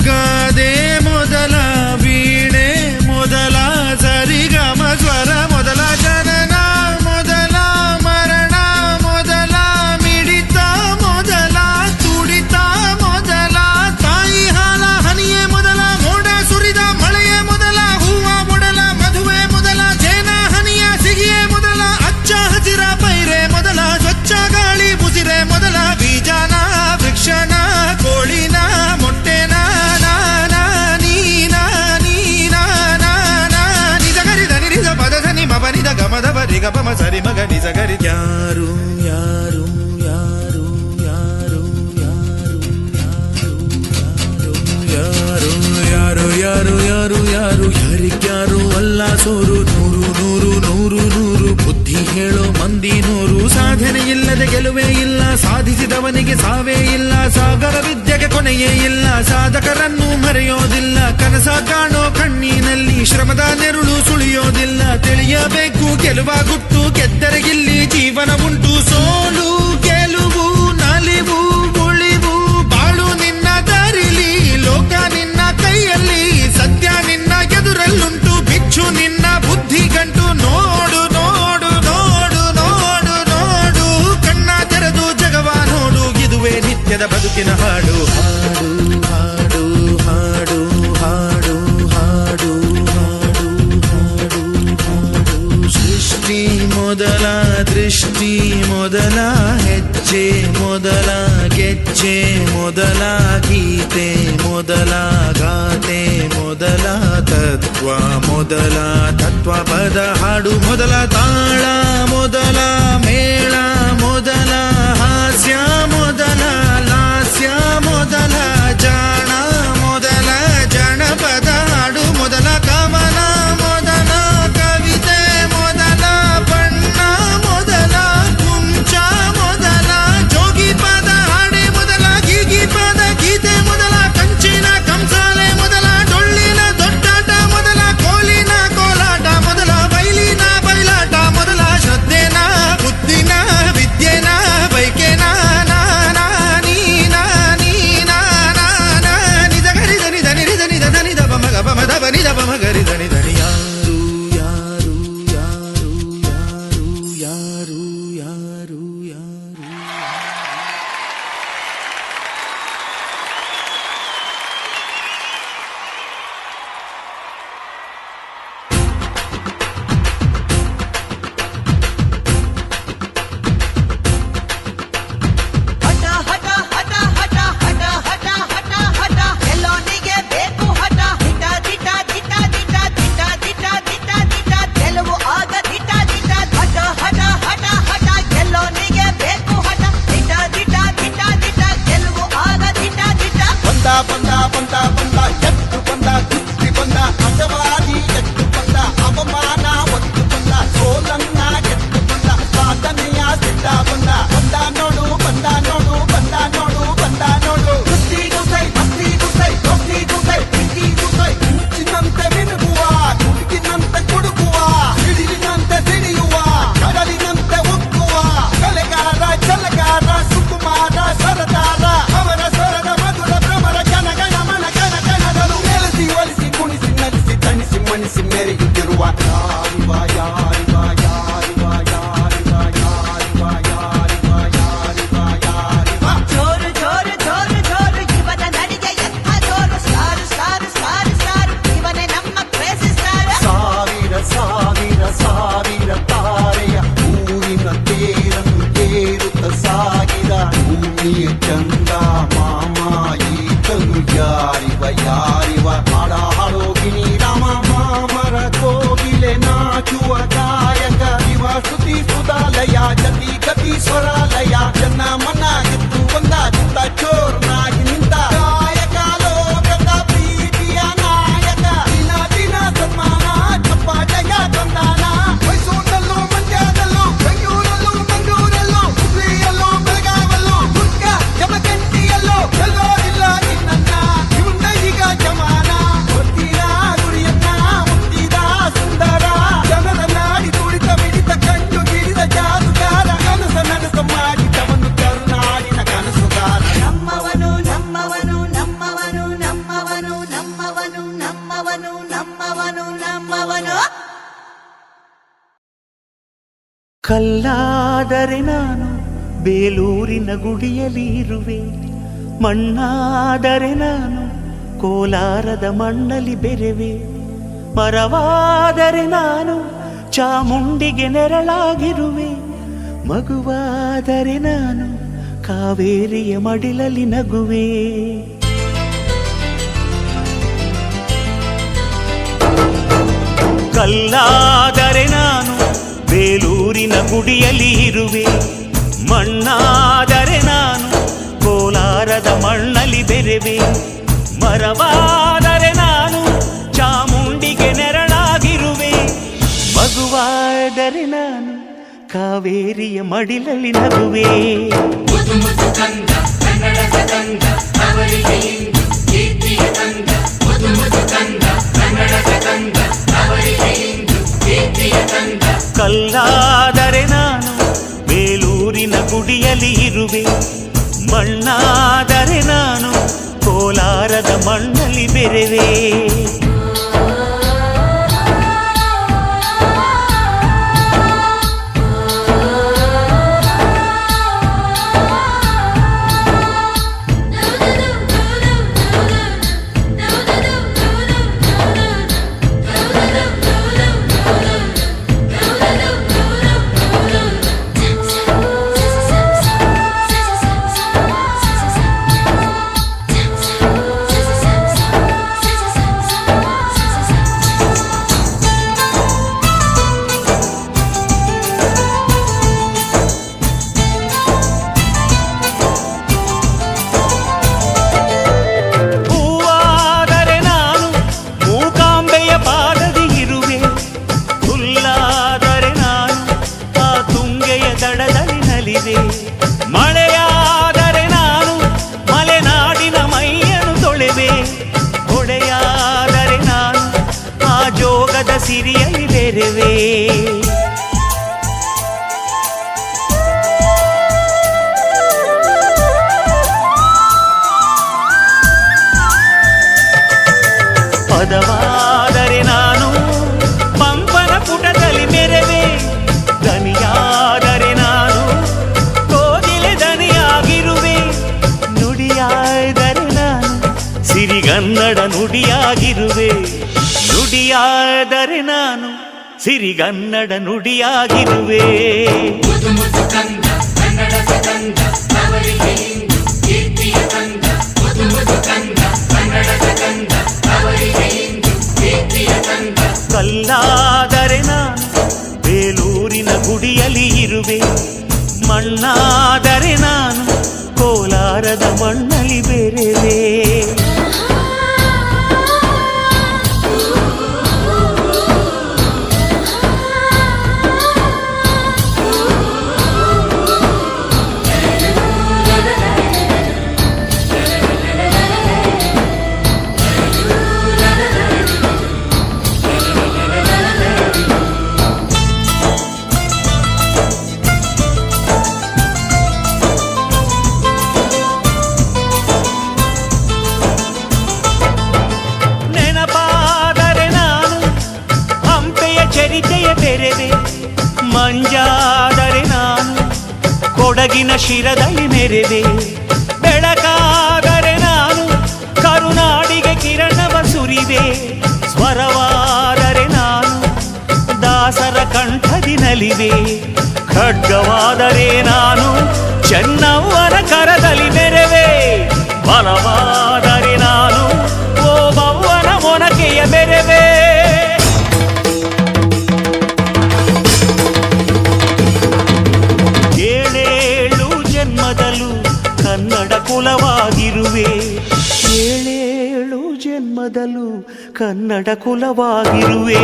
Speaker 7: ಗಾದೆ ಮೊದಲ ವೀಣೆ ಮೊದಲ ಸರಿಗಮ ಸ್ವರ ಮೊದಲ ಜನನ ಮೊದಲ ಮರಣ ಮೊದಲ ಮಿಡಿತ ಮೊದಲ ತುಡಿತ ಮೊದಲ ತಾಯಿ ಹಾಲ ಹನಿಯೇ ಮೊದಲ ಮೋಡ ಸುರಿದ ಮಳೆಯೇ ಮೊದಲ ಹೂವ ಮೊದಲ ಮದುವೆ ಮೊದಲ ಜೇನ ಹನಿಯ ಸಿಗಿಯೇ ಮೊದಲ ಅಚ್ಚ ಹಸಿರ ಪೈರೆ ಮೊದಲ ಸ್ವಚ್ಛ ಗಾಳಿ ಬುಸಿರೆ ಮೊದಲ ಬೀಜನ ವೃಕ್ಷನ ಕೋಳಿನ ಮೊಟ್ಟೆನ ನಿಜ ಪದ ನಿ ಮನಿದ ಗಮದ ಬರಿ ಗಮ ಸರಿ ಮಗ ನಿಜ ಗರಿ ಯಾರು ಯಾರು ಯಾರು ಯಾರು ಯಾರು ಯಾರು ಯಾರು ಯಾರು ಯಾರು ಯಾರಿಗ್ಯಾರು ಅಲ್ಲ ಸೋರು ನೂರು ನೂರು ನೂರು ನೂರು ಬುದ್ಧಿ ಹೇಳೋ ಮಂದಿ ನೂರು ಸಾಧನೆ ಇಲ್ಲದೆ ಗೆಲುವೇ ಇಲ್ಲ ಸಾಧಿಸಿದವನಿಗೆ ಸಾವೇ ಇಲ್ಲ ಸಾಗರ ವಿದ್ಯೆಗೆ ಕೊನೆಯೇ ಇಲ್ಲ ಸಾಧಕರನ್ನು ಮರೆಯೋದಿಲ್ಲ ಕನಸ ಕಾಣೋ ಕಣ್ಣಿನಲ್ಲಿ ಶ್ರಮದ ನೆರುಳು ಸುಳಿಯೋದಿಲ್ಲ ತಿಳಿಯಬೇಕು ಗೆಲುವ ಗುಟ್ಟು ಗೆದ್ದರೆ ಇಲ್ಲಿ ಜೀವನ ಉಂಟು ಸೋಲು ಗೆಲುವು ನಲಿವು ಉಳಿವು ಬಾಳು ನಿನ್ನ ದಾರಿಲಿ ಲೋಕ ನಿನ್ನ ಕೈಯಲ್ಲಿ ಸತ್ಯ ನಿನ್ನ ಎದುರಲ್ಲುಂಟು ಬಿಚ್ಚು ನಿನ್ನ ಬುದ್ಧಿ ಗಂಟು ನೋಡು ನೋಡು ನೋಡು ನೋಡು ನೋಡು ಕಣ್ಣ ತೆರೆದು ಜಗವ ನೋಡು ಇದುವೇ ನಿತ್ಯದ ಬದುಕಿನ ಹಾಡು ಹಾಡು ಹಾಡು ಹಾಡು ಹಾಡು ಹಾಡು ಹಾಡು ಹಾಡು ಸೃಷ್ಟಿ ಮೊದಲ ದೃಷ್ಟಿ ಮೊದಲ ಹೆಜ್ಜೆ ಮೊದಲ ಗೆಜ್ಜೆ ಮೊದಲ ಗೀತೆ ಮೊದಲ ಗಾತೆ ಮೊದಲ ತತ್ವ ಮೊದಲ ತತ್ವ ಪದ ಹಾಡು ಮೊದಲ ತಾಳ ಮೊದಲ ಮೇಳ ಮೊದಲ ಹಾಸ್ಯ ಮೊದಲ ಲಾಸ್ಯ ಮೊದಲ ಜಾಣ ಮೊದಲ ಜನಪದ ಹಾಡು ಮೊದಲ ಕವನ ಮೊದಲ ಕವಿತೆ ಮೊದಲ ಬಣ್ಣ ಮೊದಲ ಕುಂಚ ಮೊದಲ ಜೋಗಿ ಪದ ಹಾಡೆ ಮೊದಲ ಗೀಗಿ ಪದ ಗೀತೆ ಮೊದಲ ಕಂಚಿನ ಕಂಸಾಲೆ ಮೊದಲ ಡೊಳ್ಳಿನ ದೊಡ್ಡಾಟ ಮೊದಲ ಕೋಲಿನ ಕೋಲಾಟ ಮೊದಲ ಬೈಲಿನ ಬಯಲಾಟ ಮೊದಲ ಶ್ರದ್ಧೆನ ಬುದ್ಧಿನ ವಿದ್ಯೆನ ಬೈಕೆನ ಬಂದ ಬಂದ ಬಂದ ಎತ್ತು ಬಂದ ಕುಸ್ತಿ ಬಂದ ಅಜವಾದಿ ಎತ್ತು ಬಂದ ಅವಮಾನ ಒತ್ತು ಬಂದ ಸೋಲನ್ನ ಗೆದ್ದು ಬಂದ ಸಾಧನೆಯ ಸಿದ್ಧ ಬಂದ ಬಂದ ನೋಡು ಬಂದ ನೋಡು ಬಂದ ನೋಡು ಬಂದ ನೋಡು ಕುಸ್ತಿ ಗುಸೈ ಭಕ್ತಿ ಗುಸೈ ಭಕ್ತಿ ಗುಸೈ ಪ್ರೀತಿ ಗುಸೈ ಮಿಂಚಿನಂತೆ ಮಿನುಗುವ ಕುಡುಕಿನಂತೆ ಕುಡುಕುವ ಸಿಡಿಲಿನಂತೆ ಸಿಡಿಯುವ ಕಡಲಿನಂತೆ ಉಕ್ಕುವ ಕಲೆಗಾರ ಛಲಗಾರ ಸುಕುಮಾರ ಸರದಾರ ಅವರ ಸ್ವರದ ಮಧುರ ಭ್ರಮರ ಗಣ ಗಣ ಮನ ಗಣ ಗಣಗಳು ನೆಲೆಸಿ ಒಲಿಸಿ ಕುಣಿಸಿ ನಲಿಸಿ ತಣಿಸಿ ಮಣಿಸಿ ಮೆರೆಯುತ್ತಿರುವ ಯಾರಿವ ಯಾರಿವ ಯಾರಿವ ಯಾರಿವ ಯಾರಿವ ಯಾರಿವ ಯಾರಿವ ಯಾರಿವ
Speaker 5: ಜೋರು ಜೋರು ಜೋರು ಜೋರು ಇವನ ನಡಿಗೆ ಎಂಥ ಜೋರು ಸ್ಟಾರ್ ಸ್ಟಾರ್ ಸ್ಟಾರ್ ಸ್ಟಾರ್ ಇವನೇ ನಮ್ಮ ಕ್ರೇಜಿ ಸ್ಟಾರ್
Speaker 7: ಸಾವಿರ ಸಾವಿರ ಸಾವಿರ ತಾರೆಯ ಊರಿನ ತೇರನ್ನು ತೇರುತ್ತ ಸಾಗಿದ ಭೂಮಿಯ ಚಂದ ಮಾಮ ಈತನು ಯಾರಿವ ಯಾರಿವ ಹಾಡ ಹಾಡೋಗಿನಿ ರಾಮ ಮಾಮರ ಕೋಗಿಲೆ ನಾಚುವ ಗಾಯಕ ಇವ ಸ್ತುತಿ ಸುಧಾಲಯ ಜತಿ ಗತಿ ಸ್ವರಾಲಯ ಜನ ಮನ ಗೆದ್ದು ಬಂದ ಚಿತ್ತ ಚೋರ್ನಾಗಿ ನಿಂತ ಗಾಯಕ ಲೋಕದ ಪ್ರೀತಿಯ ನಾಯಕ ದಿನ ದಿನ ಸನ್ಮಾನ ಚಪ್ಪಾಟೆಯ ತಂದಾನ ಮೈಸೂರಲ್ಲೂ ಮಂಡ್ಯದಲ್ಲೂ ಬೆಂಗಳೂರಲ್ಲೂ ಮಂಗಳೂರಲ್ಲೂ ಹುಬ್ಳಿಯಲ್ಲೂ ಬೆಳಗಾವಲ್ಲೂ ದುರ್ಗ ಜಮಖಂಡಿಯಲ್ಲೂ ಎಲ್ಲೋ ಇಲ್ಲ ನಿನ್ನ ಇವನ್ನ ಈಗ ಜಮಾನ ಗೊತ್ತಿರ ಗುರಿಯನ್ನ ಮುತ್ತಿದ ಸುಂದರ ಜನರ ನಾಡಿ ತುಡಿತ ಮಿಡಿತ ಕಂಡು ಗಿಡಿದ ಜಾದುಗಾರ ಕನಸ ನನಸ ಮಾಡಿದವನು ಕರುನಾಡಿನ ಕನಸುಗಾರ
Speaker 5: ನಮ್ಮವನು ನಮ್ಮವನು ನಮ್ಮವನು ನಮ್ಮವನು ನಮ್ಮವನು ನಮ್ಮವನು ನಮ್ಮವನು ನಮ್ಮವನು
Speaker 11: ಕಲ್ಲಾದರೆ ನಾನು ಬೇಲೂರಿನ ಗುಡಿಯಲ್ಲಿ ಇರುವೆ, ಮಣ್ಣಾದರೆ ನಾನು ಕೋಲಾರದ ಮಣ್ಣಲ್ಲಿ ಬೆರೆವೆ, ಮರವಾದರೆ ನಾನು ಚಾಮುಂಡಿಗೆ ನೆರಳಾಗಿರುವೆ, ಮಗುವಾದರೆ ನಾನು ಕಾವೇರಿಯ ಮಡಿಲಲ್ಲಿ ನಗುವೆ. ಕಲ್ಲಾದರೆ ನಾನು ಬೇಲೂರಿನ ಗುಡಿಯಲ್ಲಿ ಇರುವೆ, ಮಣ್ಣಾದರೆ ನಾನು ಕೋಲಾರದ ಮಣ್ಣಲ್ಲಿ ಬೆರೆವೆ, ಮರವಾದರೆ ನಾನು ಚಾಮುಂಡಿಗೆ ನೆರಳಾಗಿರುವೆ, ಮಗುವಾದರೆ ನಾನು ಕಾವೇರಿಯ ಮಡಿಲಲ್ಲಿ ನಗುವೆ. ಕಲ್ಲಾದರೆ ನಾನು ಬೇಲೂರಿನ ಗುಡಿಯಲ್ಲಿ ಇರುವೆ, ಮಣ್ಣಾದರೆ ನಾನು ಕೋಲಾರದ ಮಣ್ಣಲ್ಲಿ ಬೆರೆವೆ. ಮಳೆಯಾದರೆ ನಾನು ಮಲೆನಾಡಿನ ಮೈಯನ್ನು ತೊಳೆವೆ, ಹೊಡೆಯಾದರೆ ನಾನು ಆ ಜೋಗದ ಸಿರಿಯಲ್ಲಿ ಬೆರೆವೆ. ಪದವಾದರೆ ನಾನು ಪಂಪನ ಪುಟದಲ್ಲಿ ಮೆರೆವೆ, ದನಿಯಾದರೆ ನಾನು ಕೋಗಿಲೆ ದನಿಯಾಗಿರುವೆ, ನುಡಿಯಾದರೆ ನಾನು ಸಿರಿಗನ್ನಡ ನುಡಿಯಾಗಿರುವೆ, ನುಡಿಯಾದರೆ ನಾನು ಸಿರಿಗನ್ನಡ ನುಡಿಯಾಗಿರುವೆ. ಕಲ್ಲಾದರೆ ನಾನು ಬೇಲೂರಿನ ಗುಡಿಯಲ್ಲಿ ಇರುವೆ, ಮಣ್ಣಾದರೆ ನಾನು ಕೋಲಾರದ ಮಣ್ಣಲ್ಲಿ ಬೆರೆವೆ. ಬೆರೆವೆ ಮಂಜಾದರೆ ನಾನು ಕೊಡಗಿನ ಶಿರದಲ್ಲಿ ಮೆರೆವೆ ಬೆಳಕಾದರೆ ನಾನು ಕರುನಾಡಿಗೆ ಕಿರಣವ ಸುರಿವೆ ಸ್ವರವಾದರೆ ನಾನು ದಾಸರ ಕಂಠದಿ ನಲಿವೆ ಖಡ್ಗವಾದರೆ ನಾನು ಚೆನ್ನವ್ವನ ಕರದಲ್ಲಿ ಮೆರೆವೆ ಬಲವಾದರೆ ನಾನು ಓಬವ್ವನ ಮೊನಕೆಯ ಮೆರೆವೆ ಏಳೇಳು ಜನ್ಮದಲ್ಲೂ ಕನ್ನಡ ಕುಲವಾಗಿರುವೆ ಏಳೇಳು ಜನ್ಮದಲ್ಲೂ ಕನ್ನಡ ಕುಲವಾಗಿರುವೆ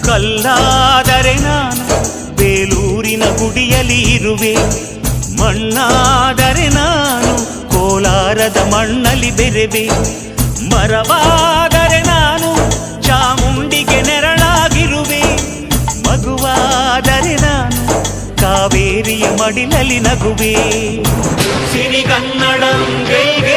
Speaker 11: ಕಲ್ಲಾದರೆ ನಾನು ಬೇಲೂರಿನ ಗುಡಿಯಲ್ಲಿ ಇರುವೆ ಮಣ್ಣಾದರೆ ನಾನು ಕೋಲಾರದ ಮಣ್ಣಲ್ಲಿ ಬೆರೆವೆ ಮರವಾದರೆ ನಾನು ಚಾಮುಂಡಿಗೆ ನೆರಳಾಗಿರುವೆ ಮಗುವಾದರೆ ನಾನು ಕಾವೇರಿಯ ಮಡಿಲಲ್ಲಿ ನಗುವೆ ಸಿರಿಗನ್ನಡಂ ಗೈಗೆ